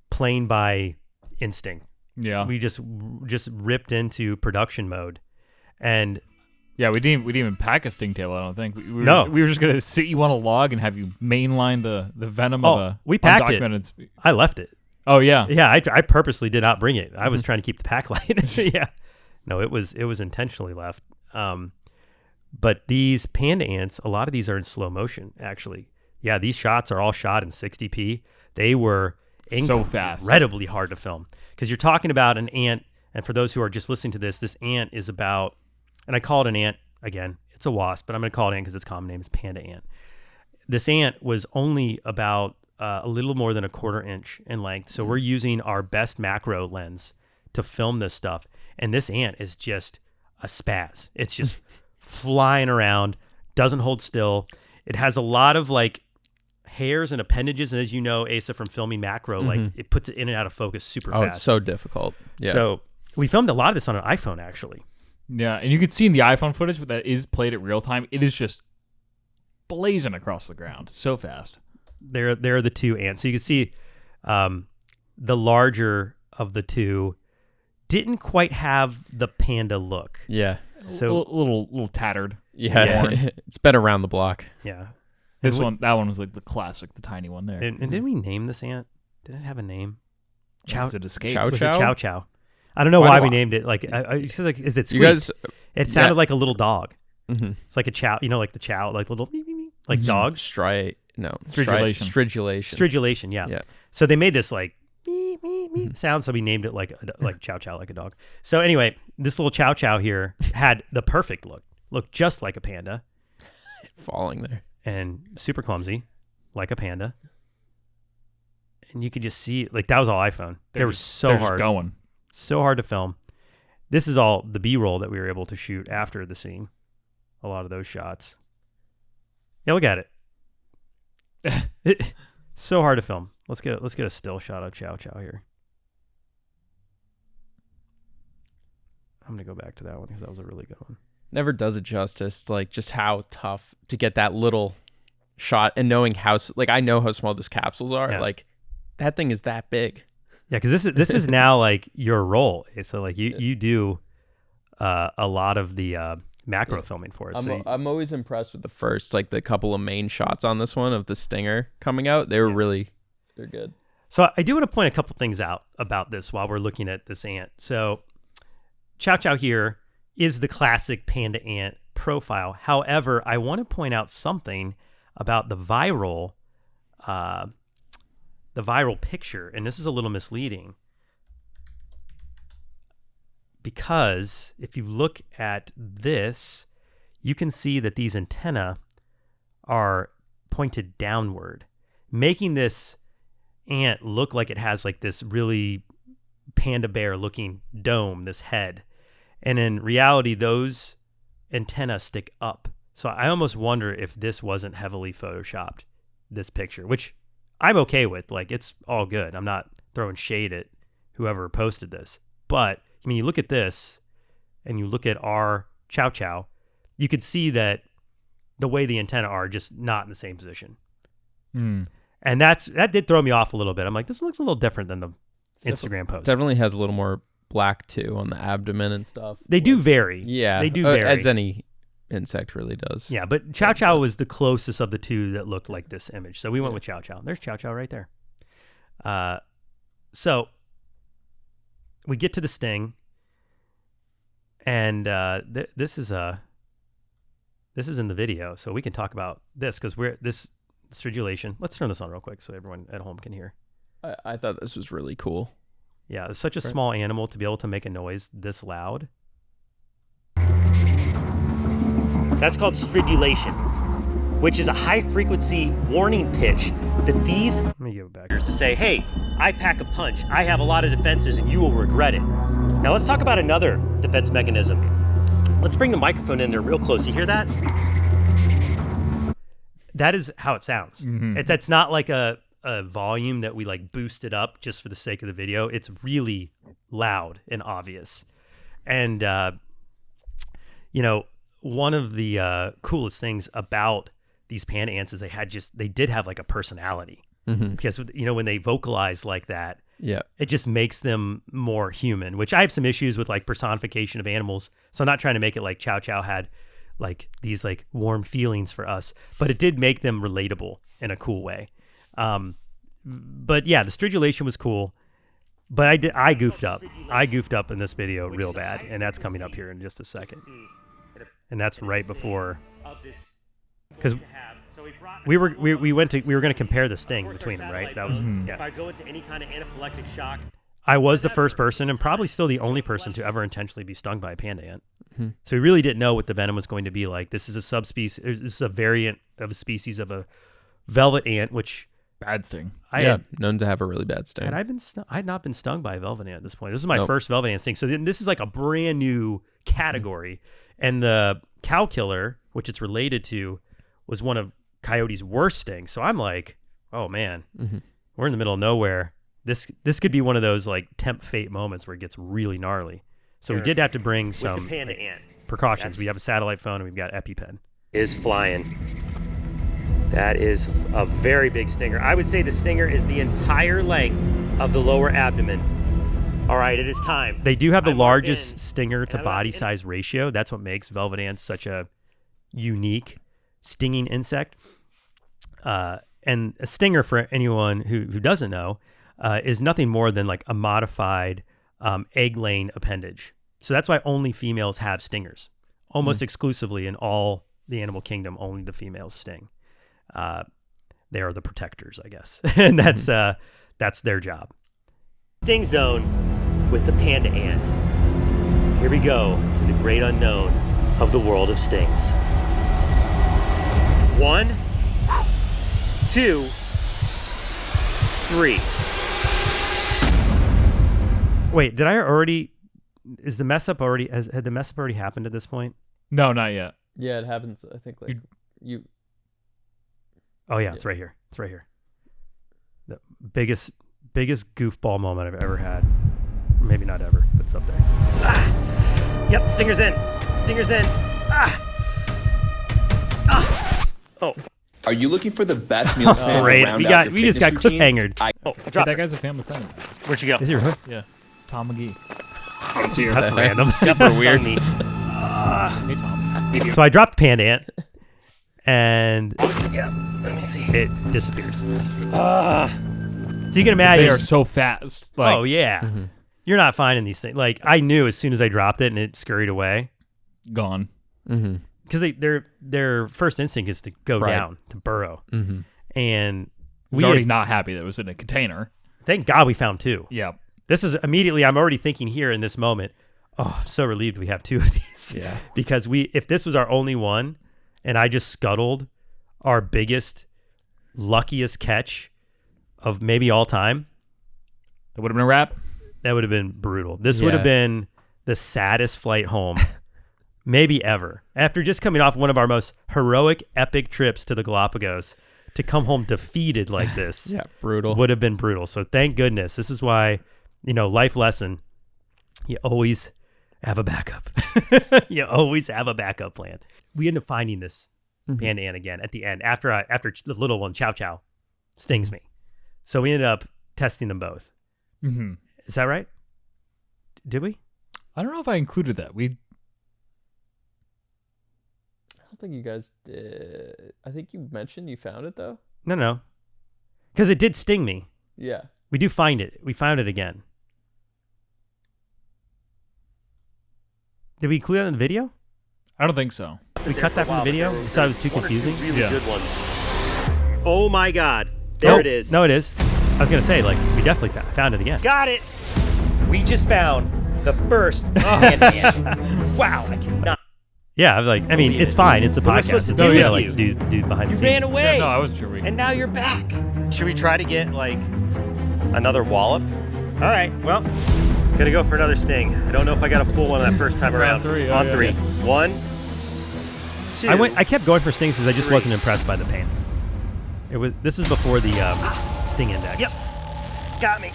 playing by instinct. Yeah. We just ripped into production mode. And yeah, we didn't even pack a sting table, I don't think. We were just going to sit you on a log and have you mainline the venom of a we packed it. I left it. Oh yeah. Yeah, I purposely did not bring it. I was trying to keep the pack light. Yeah. No, it was intentionally left. But these panda ants, a lot of these are in slow motion actually. Yeah, these shots are all shot in 60p. They were so fast. Incredibly hard to film because you're talking about an ant, and for those who are just listening to this ant is about, and I call it an ant again, it's a wasp, but I'm going to call it ant because its common name is panda ant. This ant was only about a little more than a 1/4 inch in length. So we're using our best macro lens to film this stuff. And this ant is just a spaz. It's just flying around, doesn't hold still. It has a lot of like hairs and appendages. And as you know, Asa, from filming macro, like it puts it in and out of focus super fast. Oh, it's so difficult. Yeah. So we filmed a lot of this on an iPhone actually. Yeah. And you can see in the iPhone footage that is played at real time, it is just blazing across the ground so fast. They're the two ants. So you can see the larger of the two didn't quite have the panda look. Yeah. So a little tattered. Yeah. It's been around the block. Yeah. That one was like the classic, the tiny one there. And didn't we name this ant? Did it have a name? Chow. It escaped? Chow Was Chow? it Chow Chow? I don't know why we named it. Like, is it squeak? You guys, it sounded like a little dog. Mm-hmm. It's like a chow, like the chow, like little, like dogs. Stridulation. Stridulation, yeah. So they made this like sound, so we named it like Chow Chow, like a dog. So anyway, this little Chow Chow here had the perfect looked just like a panda. Falling there. And super clumsy, like a panda. And you could just see, like, that was all iPhone. They were so hard. Going. So hard to film. This is all the B-roll that we were able to shoot after the scene. A lot of those shots. Yeah, look at it. So hard to film. Let's get a still shot of Chow Chow here. I'm gonna go back to that one because that was a really good one. Never does it justice, like just how tough to get that little shot and knowing how, like, I know how small those capsules are. Yeah. Like that thing is that big. Yeah, because this is now like your role. So like you do a lot of the macro filming for us. I'm always impressed with the first, like the couple of main shots on this one of the stinger coming out. They're good. So I do want to point a couple things out about this while we're looking at this ant. So Chow Chow here is the classic Panda Ant profile. However, I want to point out something about the viral picture, and this is a little misleading because if you look at this, you can see that these antennae are pointed downward, making this ant look like it has like this really panda bear looking dome, this head. And in reality, those antennae stick up. So I almost wonder if this wasn't heavily photoshopped, this picture, which I'm okay with. Like, it's all good. I'm not throwing shade at whoever posted this. But I mean, you look at this and you look at our Chow Chow, you could see that the way the antennae are just not in the same position. And that did throw me off a little bit. I'm like, this looks a little different than the Instagram post. Definitely has a little more black too on the abdomen and stuff. They do vary. Yeah. They do vary. As any insect really does. Yeah, but Chow Chow was the closest of the two that looked like this image. So we went with Chow Chow. There's Chow Chow right there. So we get to the sting, and this is in the video, so we can talk about this because this stridulation. Let's turn this on real quick so everyone at home can hear. I thought this was really cool. Yeah, it's such a small animal to be able to make a noise this loud. That's called stridulation, which is a high-frequency warning pitch that these... Let me give it back. ...to say, hey, I pack a punch, I have a lot of defenses, and you will regret it. Now let's talk about another defense mechanism. Let's bring the microphone in there real close. You hear that? That is how it sounds. Mm-hmm. It's not like a volume that we like boosted up just for the sake of the video. It's really loud and obvious. And, one of the coolest things about these panda ants is they did have like a personality. Mm-hmm. Because, when they vocalize like that, it just makes them more human, which I have some issues with like personification of animals. So I'm not trying to make it like Chow Chow had like these like warm feelings for us, but it did make them relatable in a cool way. But yeah, the stridulation was cool, but I goofed up. I goofed up in this video real bad, and that's coming up here in just a second. And that's right before, because we were going to compare the sting between them, right? That was yeah. If I go into any kind of anaphylactic shock, I was the first person and probably still the only person to ever intentionally be stung by a panda ant. Mm-hmm. So we really didn't know what the venom was going to be like. This is a subspecies. This is a variant of a species of a velvet ant, which bad sting. Known to have a really bad sting. I had not been stung by a velvet ant at this point. This is my first velvet ant sting. So this is like a brand new category. And the cow killer, which it's related to, was one of coyote's worst stings. So I'm like, oh man, we're in the middle of nowhere. This could be one of those like tempt fate moments where it gets really gnarly. So we did have to bring some precautions. We have a satellite phone and we've got EpiPen. Is flying. That is a very big stinger. I would say the stinger is the entire length of the lower abdomen. All right, it is time. They do have the largest stinger to body size ratio. That's what makes velvet ants such a unique stinging insect. And a stinger, for anyone who doesn't know, is nothing more than like a modified egg-laying appendage. So that's why only females have stingers. Almost exclusively in all the animal kingdom, only the females sting. They are the protectors, I guess. And that's their job. Sting zone with the panda ant. Here we go to the great unknown of the world of stings. 1, 2, 3. Wait, did I already? Is the mess up already? Had the mess up already happened at this point? No, not yet. Yeah, it happens. I think like you. Oh yeah, it's right here. It's right here. The biggest goofball moment I've ever had. Maybe not ever, but it's up there. Ah! Yep, stinger's in. Stinger's in. Ah! Ah! Oh. Are you looking for the best meal plan? Great. We just got cliffhangered. I dropped that guy's a family friend. Where'd you go? Is he really? Yeah. Tom McGee. That's random. Super weird. Hey, Tom. So I dropped Panda Ant, and Let me see. it disappears. So you can imagine. They are so fast. Like, oh, yeah. You're not finding these things. Like, I knew as soon as I dropped it and it scurried away. Gone. Because their first instinct is to go down, to burrow. And we already not happy that it was in a container. Thank God we found 2. Yeah. This is immediately, I'm already thinking here in this moment, oh, I'm so relieved we have 2 of these. Yeah. Because if this was our only one and I just scuttled our biggest, luckiest catch of maybe all time, that would have been a wrap. That would have been brutal. This would have been the saddest flight home maybe ever. After just coming off one of our most heroic, epic trips to the Galapagos, to come home defeated like this brutal. Would have been brutal. So thank goodness. This is why, life lesson, you always have a backup. You always have a backup plan. We end up finding this panda ant again at the end after the little one, Chow Chow, stings me. So we ended up testing them both. Is that right? Did we? I don't know if I included that. I don't think you guys did. I think you mentioned you found it though. No. Because it did sting me. Yeah. We do find it. We found it again. Did we include that in the video? I don't think so. Did we cut that from the video? You said it was too confusing? Really good ones. Oh my God. There it is. No, it is. I was going to say, we definitely found it again. Got it. We just found the first panda ant. Wow, I cannot. Yeah, it's fine. It's a podcast. Supposed to do with you? Dude behind the scenes. You ran away. Yeah, no, I wasn't sure. And now you're back. Should we try to get, another wallop? All right, well, gonna go for another sting. I don't know if I got a full one that first time around. On three. 1, 2. I kept going for stings because I just wasn't impressed by the pain. This is before the sting index. Yep. Got me.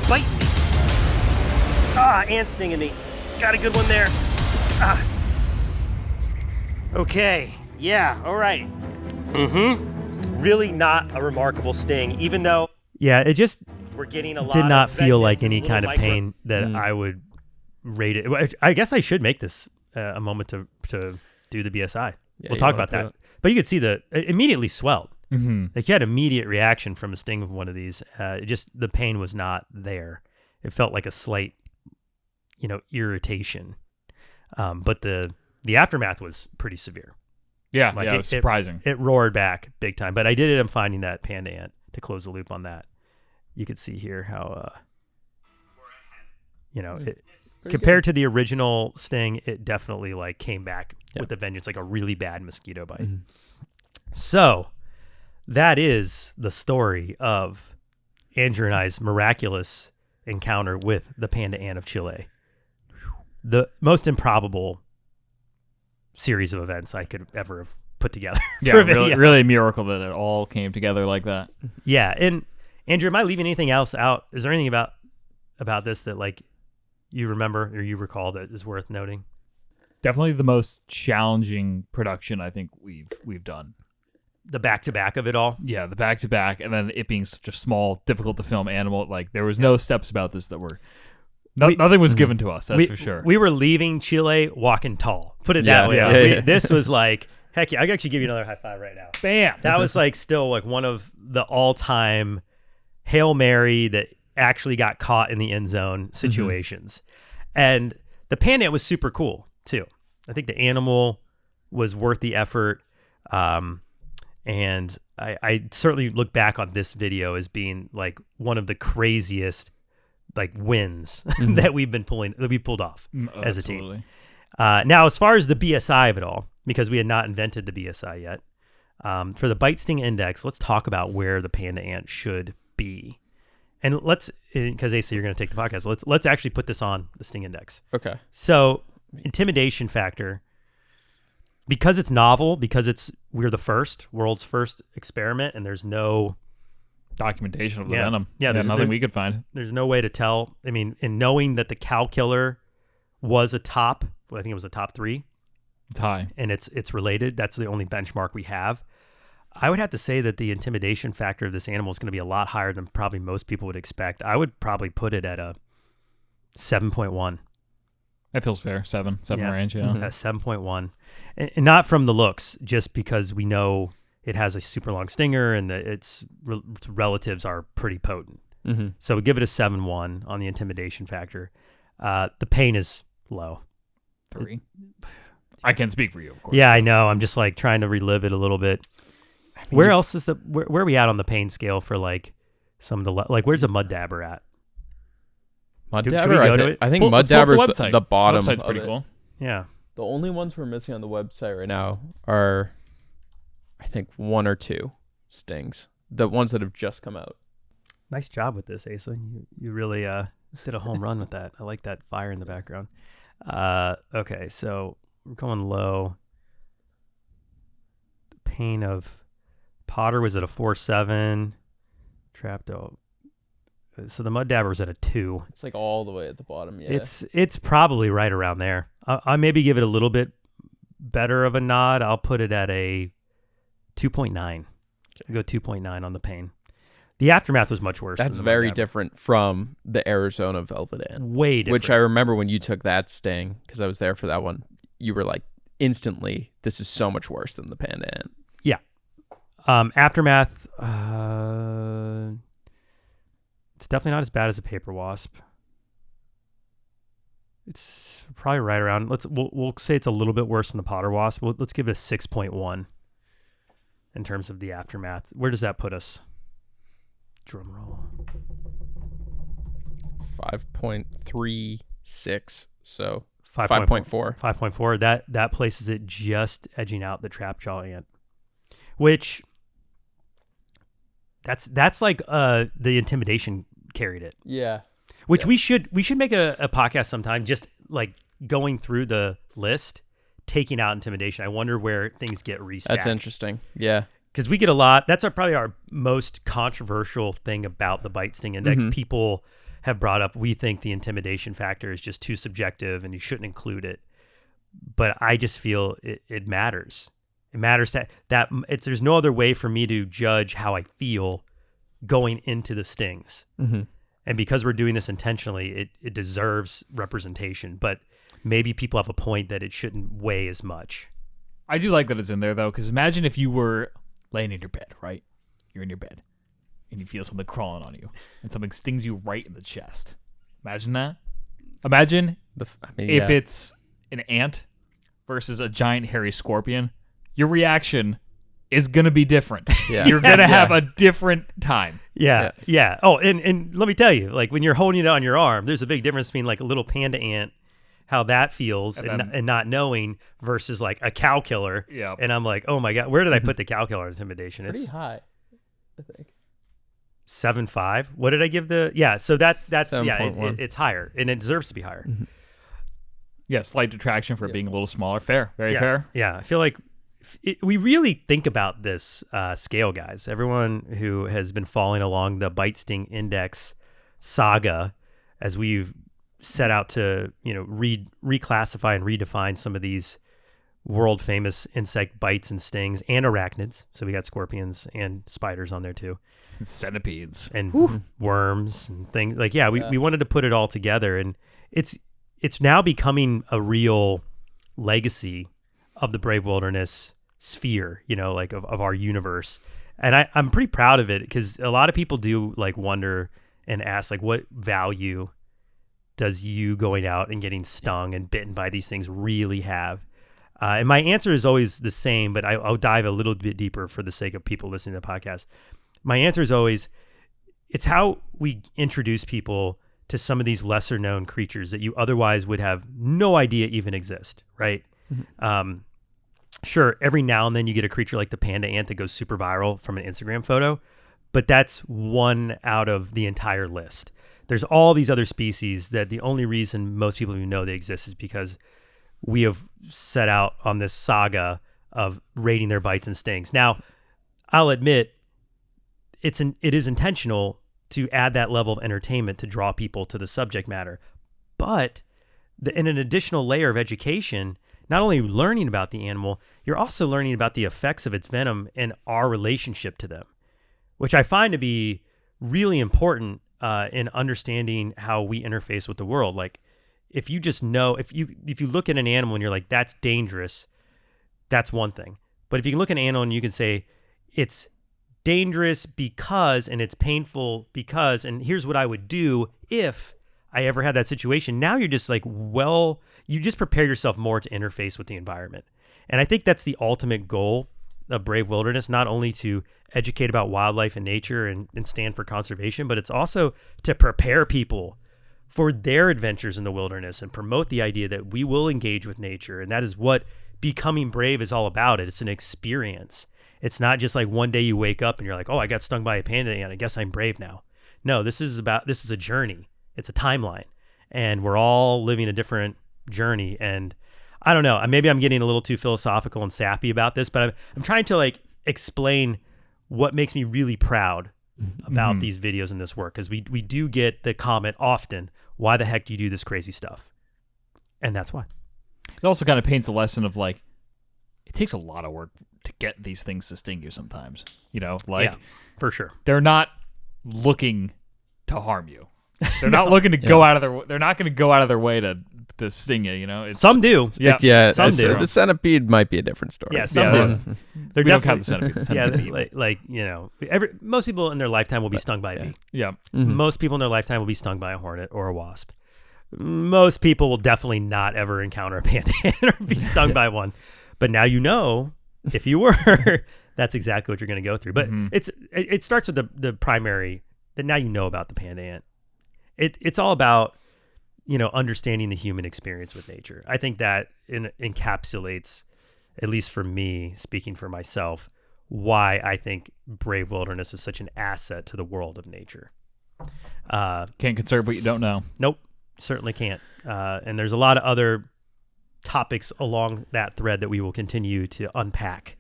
Bite me. Ant stinging me. Got a good one there. Okay. Yeah, all right. Really not a remarkable sting, even though it just we're getting a lot did not of feel like redness and any kind of pain that Mm. I would rate it. I guess I should make this a moment to do the BSI. Yeah, we'll you talk wanna about put that. it. But you could see it immediately swelled. Mm-hmm. Like you had immediate reaction from a sting of one of these. Just the pain was not there. It felt like a slight, irritation. But the aftermath was pretty severe. Yeah, Like it was surprising. It roared back big time. But I did end up finding that panda ant to close the loop on that. You could see here how, compared to the original sting, it definitely came back with the vengeance, like a really bad mosquito bite. Mm-hmm. So that is the story of Andrew and I's miraculous encounter with the panda ant of Chile. The most improbable series of events I could ever have put together. Yeah, for a video. really a miracle that it all came together like that. Yeah, and Andrew, am I leaving anything else out? Is there anything about this that you remember or you recall that is worth noting? Definitely the most challenging production I think we've done. The back-to-back of it all? Yeah, the back-to-back, and then it being such a small, difficult-to-film animal. Like, there was no steps about this that were... nothing was given to us, that's for sure. We were leaving Chile walking tall. Put it that way. This was like, heck yeah, I could actually give you another high five right now. Bam! That was like still like one of the all-time Hail Mary that actually got caught in the end zone situations. And the Panda Ant was super cool, too. I think the animal was worth the effort. And I certainly look back on this video as being like one of the craziest like wins that we pulled off as a team. Now, as far as the BSI of it all, because we had not invented the BSI yet, for the bite sting index, let's talk about where the Panda Ant should be. And because Asa, you're going to take the podcast, let's actually put this on the sting index. Okay. So intimidation factor. Because it's novel, because we're the world's first experiment, and there's no documentation of the venom. Yeah, there's nothing we could find. There's no way to tell. I mean, in knowing that the cow killer was I think it was a top 3. It's high. And it's related. That's the only benchmark we have. I would have to say that the intimidation factor of this animal is going to be a lot higher than probably most people would expect. I would probably put it at a 7.1. That feels fair. 7 range, yeah. 7.1. And not from the looks, just because we know it has a super long stinger and its relatives are pretty potent. So we give it a 7.1 on the intimidation factor. The pain is low. 3. I can't speak for you, of course. Yeah, I know. I'm just like trying to relive it a little bit. Where else is where are we at on the pain scale for like some of the where's a mud dabber at? Mud dabber, I think Mud Dabber's the bottom. The website's pretty cool. Yeah. The only ones we're missing on the website right now are, I think, 1 or 2 stings. The ones that have just come out. Nice job with this, Asa. You really did a home run with that. I like that fire in the background. Okay, so we're going low. The pain of Potter was at a 4.7. Trapdo. So the Mud Dabber was at a 2. It's like all the way at the bottom. Yeah, it's probably right around there. I maybe give it a little bit better of a nod. I'll put it at a 2.9. Okay. Go 2.9 on the pain. The aftermath was much worse. That's very different from the Arizona Velvet Ant. Way different. Which I remember when you took that sting, because I was there for that one. You were like, instantly, this is so much worse than the Panda Ant. Yeah. Aftermath. It's definitely not as bad as a paper wasp. It's probably right around. We'll say it's a little bit worse than the Potter wasp. Let's give it a 6.1 in terms of the aftermath. Where does that put us? Drum roll. 5.36. So 5.4. 5.4. That places it just edging out the trapjaw ant, which. That's like the intimidation carried it. Yeah. Which we should make a podcast sometime, just like going through the list, taking out intimidation. I wonder where things get restacked. That's interesting. Yeah. Because we get a lot. That's probably our most controversial thing about the bite sting index. People have brought up, we think the intimidation factor is just too subjective and you shouldn't include it. But I just feel it matters. It matters that there's no other way for me to judge how I feel going into the stings. And because we're doing this intentionally, it deserves representation. But maybe people have a point that it shouldn't weigh as much. I do like that it's in there, though, because imagine if you were laying in your bed, right? You're in your bed, and you feel something crawling on you, and something stings you right in the chest. Imagine that. Imagine if it's an ant versus a giant hairy scorpion. Your reaction is going to be different. Yeah. You're going to have a different time. Yeah. Oh, and let me tell you, like when you're holding it on your arm, there's a big difference between like a little panda ant, how that feels and not knowing versus like a cow killer. Yeah. And I'm like, oh my God, where did I put the cow killer intimidation? Pretty high, I think. 7.5. What did I give so that's it's higher and it deserves to be higher. Yeah. Slight detraction for it being a little smaller. Fair. Very fair. Yeah. I feel like we really think about this scale, guys. Everyone who has been following along the bite sting index saga, as we've set out to, reclassify and redefine some of these world famous insect bites and stings and arachnids. So we got scorpions and spiders on there too. Centipedes and worms and things we wanted to put it all together, and it's now becoming a real legacy of the Brave Wilderness sphere, of our universe. And I'm pretty proud of it, because a lot of people do wonder and ask what value does you going out and getting stung and bitten by these things really have? And my answer is always the same, but I'll dive a little bit deeper for the sake of people listening to the podcast. My answer is always, it's how we introduce people to some of these lesser known creatures that you otherwise would have no idea even exist, right? Mm-hmm. Sure, every now and then you get a creature like the panda ant that goes super viral from an Instagram photo, but that's one out of the entire list. There's all these other species that the only reason most people even know they exist is because we have set out on this saga of rating their bites and stings. Now, I'll admit, it is intentional to add that level of entertainment to draw people to the subject matter. But in an additional layer of education, not only learning about the animal, you're also learning about the effects of its venom and our relationship to them, which I find to be really important in understanding how we interface with the world. If you just know, if you look at an animal and you're like, that's dangerous, that's one thing. But if you can look at an animal and you can say, it's dangerous because, and it's painful because, and here's what I would do if I ever had that situation. Now you're just you just prepare yourself more to interface with the environment. And I think that's the ultimate goal of Brave Wilderness, not only to educate about wildlife and nature and stand for conservation, but it's also to prepare people for their adventures in the wilderness and promote the idea that we will engage with nature. And that is what becoming brave is all about. It's an experience. It's not just one day you wake up and you're like, oh, I got stung by a panda ant, I guess I'm brave now. No, this is a journey. It's a timeline, and we're all living a different journey. And I don't know, maybe I'm getting a little too philosophical and sappy about this, but I'm trying to explain what makes me really proud about these videos and this work, because we do get the comment often, why the heck do you do this crazy stuff? And that's why. It also kind of paints a lesson of it takes a lot of work to get these things to sting you sometimes, yeah, for sure. They're not looking to harm you. They're not looking to go out of their. They're not going to go out of their way to sting you. Some do. Yeah. Some do. The centipede might be a different story. Yeah, some do. We don't count the centipede. Most people in their lifetime will be stung by a bee. Yeah. Mm-hmm. Most people in their lifetime will be stung by a hornet or a wasp. Most people will definitely not ever encounter a panda or be stung by one. But now if you were, that's exactly what you're going to go through. But it starts with the primary that now you know about the panda ant. It's all about, understanding the human experience with nature. I think that encapsulates, at least for me, speaking for myself, why I think Brave Wilderness is such an asset to the world of nature. Can't conserve what you don't know. Nope, certainly can't. And there's a lot of other topics along that thread that we will continue to unpack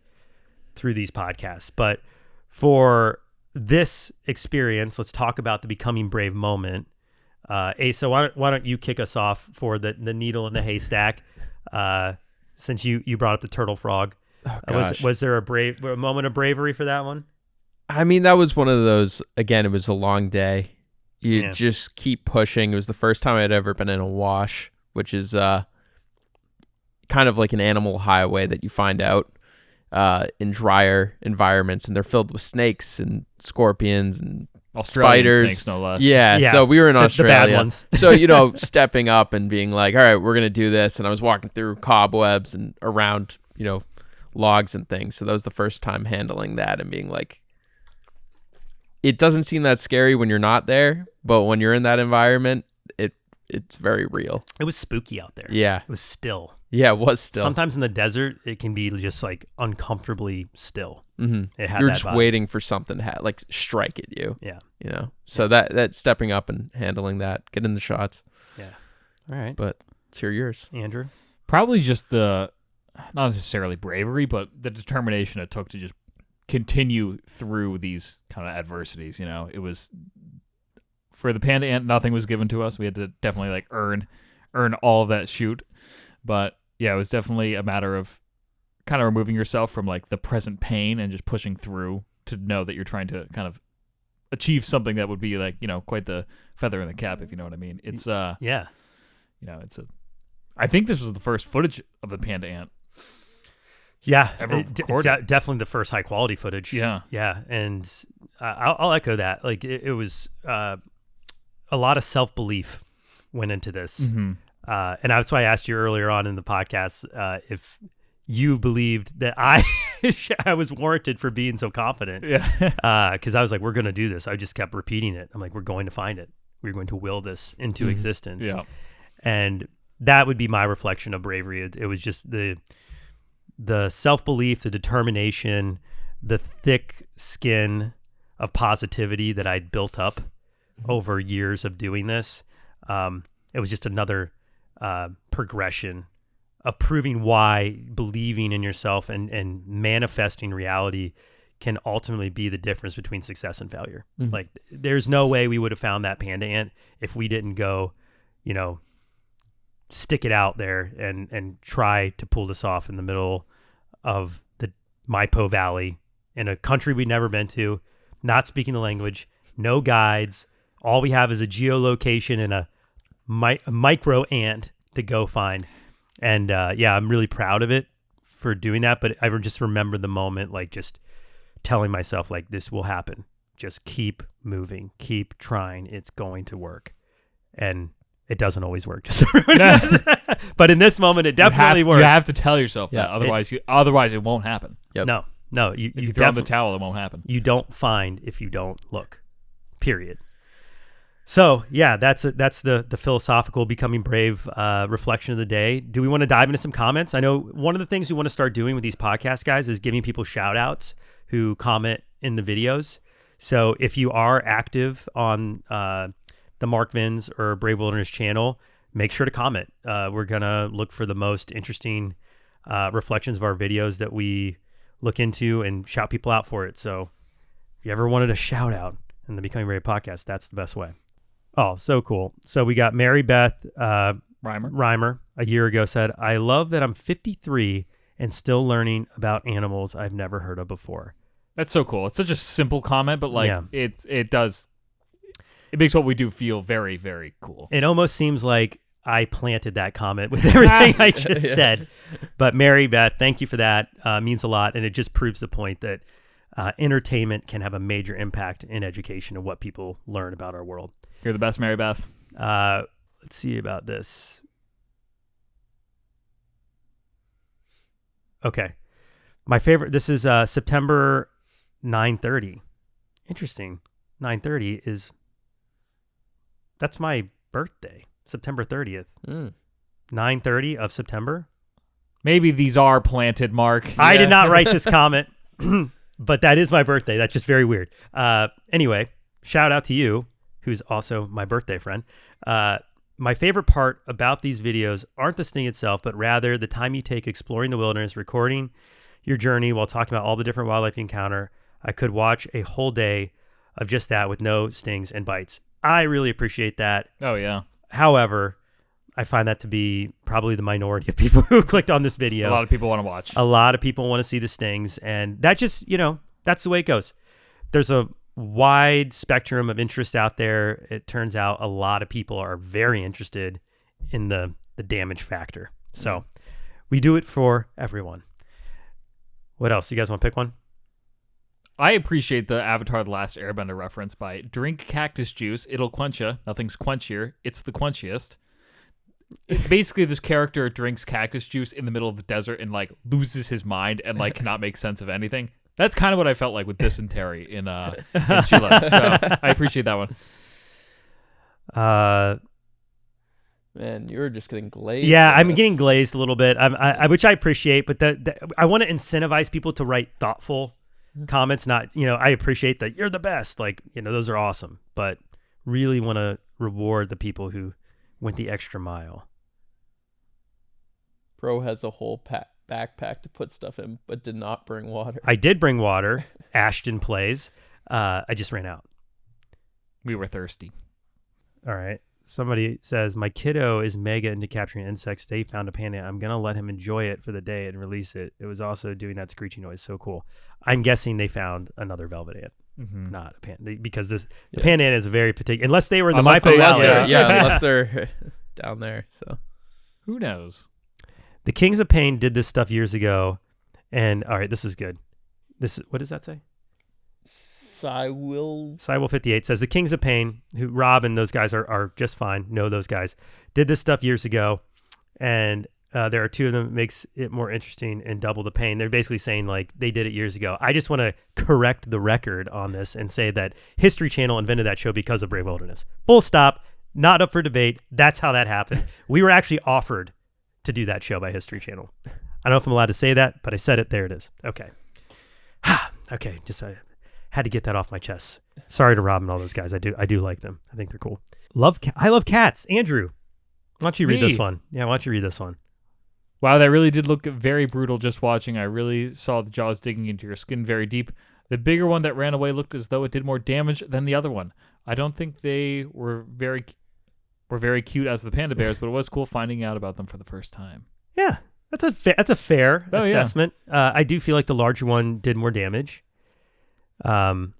through these podcasts. But for this experience, let's talk about the becoming brave moment. Asa, why don't you kick us off for the needle in the haystack? Since you brought up the turtle frog, was there a moment of bravery for that one? I mean, that was one of those. Again, it was a long day. You just keep pushing. It was the first time I'd ever been in a wash, which is kind of like an animal highway that you find out in drier environments, and they're filled with snakes and scorpions and Australian spiders. Snakes, no less. Yeah, so we were in Australia. The bad ones. So, stepping up and being like, all right, we're going to do this. And I was walking through cobwebs and around, logs and things. So that was the first time handling that and being like, it doesn't seem that scary when you're not there, but when you're in that environment, it's very real. It was spooky out there. Yeah. It was still. Yeah, it was still. Sometimes in the desert, it can be just uncomfortably still. Mm-hmm. You're just waiting for something to strike at you. Yeah. So that stepping up and handling that, getting the shots. Yeah. All right. But let's hear yours. Andrew? Probably just not necessarily bravery, but the determination it took to just continue through these kind of adversities. It was for the Panda Ant, nothing was given to us. We had to definitely like earn all of that shoot. But yeah, it was definitely a matter of kind of removing yourself from like the present pain and just pushing through to know that you're trying to kind of achieve something that would be like, quite the feather in the cap, if you know what I mean. It's I think this was the first footage of the Panda Ant. Yeah, definitely the first high quality footage. Yeah. And I'll echo that. Like it was a lot of self-belief went into this. Mm-hmm. And that's why I asked you earlier on in the podcast if you believed that I was warranted for being so confident. Yeah. Because I was like, we're going to do this. I just kept repeating it. I'm like, we're going to find it. We're going to will this into existence. Yeah. And that would be my reflection of bravery. It was just the self-belief, the determination, the thick skin of positivity that I'd built up over years of doing this. It was just another progression of proving why believing in yourself and manifesting reality can ultimately be the difference between success and failure. Mm-hmm. Like there's no way we would have found that Panda Ant if we didn't go, stick it out there and try to pull this off in the middle of the Maipo Valley in a country we'd never been to, not speaking the language, no guides. All we have is a geolocation and a micro ant to go find. And I'm really proud of it for doing that. But I just remember the moment, like just telling myself, like, this will happen. Just keep moving, keep trying. It's going to work. And it doesn't always work. Just but in this moment, it definitely worked. You have to tell yourself that. Otherwise, it won't happen. Yep. No. If you throw in the towel, it won't happen. You don't find if you don't look. Period. So yeah, that's the philosophical becoming brave reflection of the day. Do we want to dive into some comments? I know one of the things we want to start doing with these podcast guys is giving people shout outs who comment in the videos. So if you are active on the Mark Vins or Brave Wilderness channel, make sure to comment. We're gonna look for the most interesting reflections of our videos that we look into and shout people out for it. So if you ever wanted a shout out in the Becoming Brave podcast, that's the best way. Oh, so cool. So we got Mary Beth Reimer a year ago said, I love that I'm 53 and still learning about animals I've never heard of before. That's so cool. It's such a simple comment, but it makes what we do feel very, very cool. It almost seems like I planted that comment with everything I just said. But Mary Beth, thank you for that. Means a lot. And it just proves the point that entertainment can have a major impact in education and what people learn about our world. You're the best, Mary Beth. Let's see about this. Okay. My favorite, this is September 9/30. Interesting. 9/30 that's my birthday, September 30th. 9/30 of September. Maybe these are planted, Mark. I did not write this comment, but that is my birthday. That's just very weird. Anyway, shout out to you, who's also my birthday friend. My favorite part about these videos aren't the sting itself, but rather the time you take exploring the wilderness, recording your journey while talking about all the different wildlife you encounter. I could watch a whole day of just that with no stings and bites. I really appreciate that. Oh, yeah. However, I find that to be probably the minority of people who clicked on this video. A lot of people want to watch. A lot of people want to see the stings, and that just, that's the way it goes. There's a wide spectrum of interest out there. It turns out a lot of people are very interested in the damage factor. So we do it for everyone. What else? You guys want to pick one? I appreciate the Avatar The Last Airbender reference by drink cactus juice. It'll quench ya. Nothing's quenchier. It's the quenchiest. Basically, this character drinks cactus juice in the middle of the desert and loses his mind and cannot make sense of anything. That's kind of what I felt like with dysentery in Chile. So I appreciate that one. Man, you were just getting glazed. Yeah, I'm getting glazed a little bit, which I appreciate, but I want to incentivize people to write thoughtful comments. Not, I appreciate that you're the best. Those are awesome, but really want to reward the people who went the extra mile. Bro has a whole backpack to put stuff in, but did not bring water. I did bring water. Ashton plays. I just ran out. We were thirsty. All right. Somebody says, my kiddo is mega into capturing insects. They found a panda. I'm going to let him enjoy it for the day and release it. It was also doing that screechy noise. So cool. I'm guessing they found another velvet ant, not a panda. Because the panda ant is very particular. Unless they were in the Maipo Valley. Unless they're down there. So who knows? The Kings of Pain did this stuff years ago. And all right, this is good. What does that say? Cywil 58 says the Kings of Pain, who Rob and those guys are just fine, know those guys, did this stuff years ago, and there are two of them that makes it more interesting and double the pain. They're basically saying like they did it years ago. I just want to correct the record on this and say that History Channel invented that show because of Brave Wilderness. Full stop. Not up for debate. That's how that happened. We were actually offered to do that show by History Channel. I don't know if I'm allowed to say that, but I said it. There it is. Okay. Okay. Just had to get that off my chest. Sorry to Rob and all those guys. I do like them. I think they're cool. I love cats. Andrew, why don't you read this one? Yeah, why don't you read this one? Wow, that really did look very brutal just watching. I really saw the jaws digging into your skin very deep. The bigger one that ran away looked as though it did more damage than the other one. I don't think they were very cute as the panda bears, but it was cool finding out about them for the first time. Yeah, that's a fair assessment. Yeah. I do feel like the larger one did more damage. Oh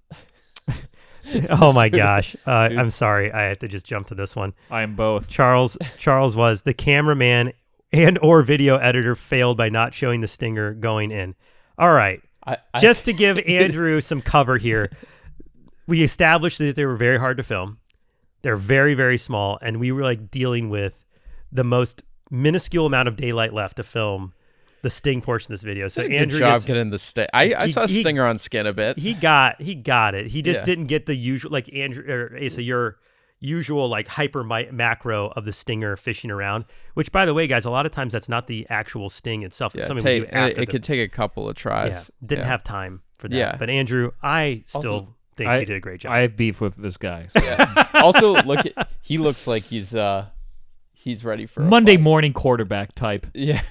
my gosh. I'm sorry. I have to just jump to this one. I am both. Charles was the cameraman and or video editor failed by not showing the stinger going in. All right. Just to give Andrew some cover here, we established that they were very hard to film. They're very, very small. And we were like dealing with the most minuscule amount of daylight left to film the sting portion of this video. So Andrew, good job getting the sting. I saw Stinger on skin a bit. He got it. He just didn't get the usual, like Andrew or Asa, your usual like hyper macro of the stinger fishing around. Which, by the way, guys, a lot of times that's not the actual sting itself. It's something we do after. It could take a couple of tries. Yeah, didn't have time for that. Yeah. But Andrew, I still think you did a great job. I have beef with this guy. So. Also, he looks like he's ready for Monday morning quarterback type. Yeah.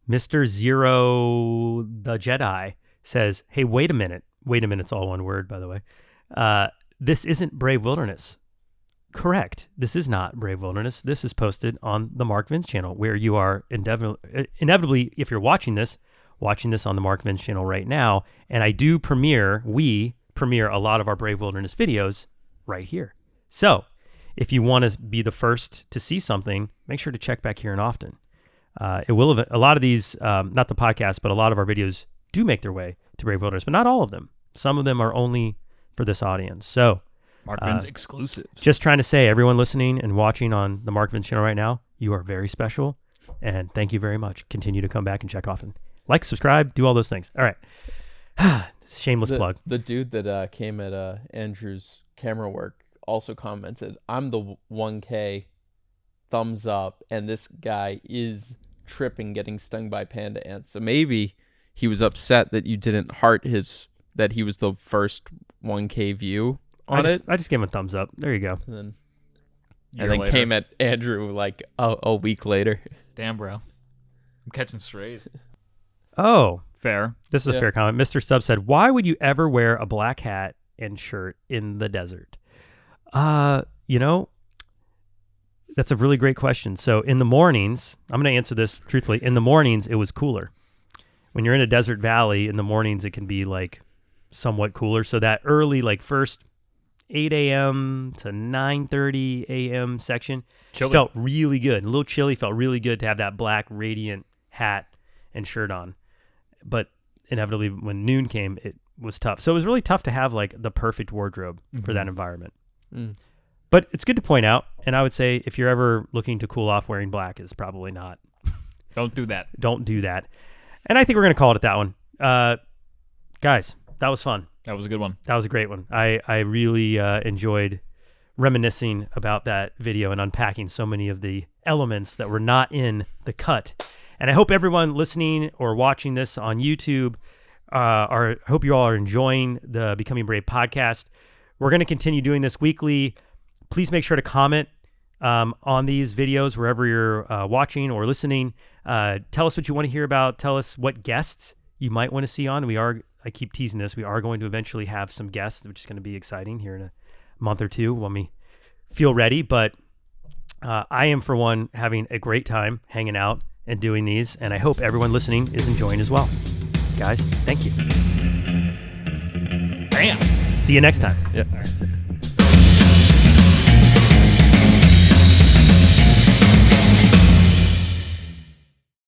Mr. Zero the Jedi says, hey, wait a minute. Wait a minute's all one word, by the way. This isn't Brave Wilderness. Correct. This is not Brave Wilderness. This is posted on the Mark Vince channel, where you are inevitably, if you're watching this on the Mark Vince channel right now. And we premiere a lot of our Brave Wilderness videos right here. So if you want to be the first to see something, make sure to check back here and often. It will a lot of these, not the podcast, but a lot of our videos do make their way to Brave Wilderness, but not all of them. Some of them are only for this audience. So Mark Vince exclusives. Just trying to say, everyone listening and watching on the Mark Vince channel right now, you are very special, and thank you very much. Continue to come back and check often. Like, subscribe, do all those things. All right. Shameless plug. The dude that came at Andrew's camera work also commented, I'm the 1K thumbs up, and this guy is tripping getting stung by panda ants. So maybe he was upset that you didn't heart that he was the first 1K view on it. I just gave him a thumbs up. There you go. And then came at Andrew like a week later. Damn, bro. I'm catching strays. Oh. Fair. This is a fair comment. Mr. Sub said, why would you ever wear a black hat and shirt in the desert? That's a really great question. So in the mornings, I'm going to answer this truthfully. In the mornings, it was cooler. When you're in a desert valley, in the mornings, it can be like somewhat cooler. So that early, like first 8 a.m. to 9:30 a.m. section felt really good. A little chilly, felt really good to have that black radiant hat and shirt on. But inevitably, when noon came, it was tough. So it was really tough to have like the perfect wardrobe for that environment. But it's good to point out, and I would say if you're ever looking to cool off, wearing black is probably not. Don't do that. Don't do that. And I think we're going to call it at that one. Guys, that was fun. That was a good one. That was a great one. I really enjoyed reminiscing about that video and unpacking so many of the elements that were not in the cut. And I hope everyone listening or watching this on YouTube, hope you all are enjoying the Becoming Brave podcast. We're going to continue doing this weekly. Please make sure to comment on these videos wherever you're watching or listening. Tell us what you want to hear about. Tell us what guests you might want to see on. I keep teasing this. We are going to eventually have some guests, which is going to be exciting here in month or two when we feel ready. But I am, for one, having a great time hanging out and doing these, and I hope everyone listening is enjoying as well. Guys, thank you. Bam. See you next time. Yeah.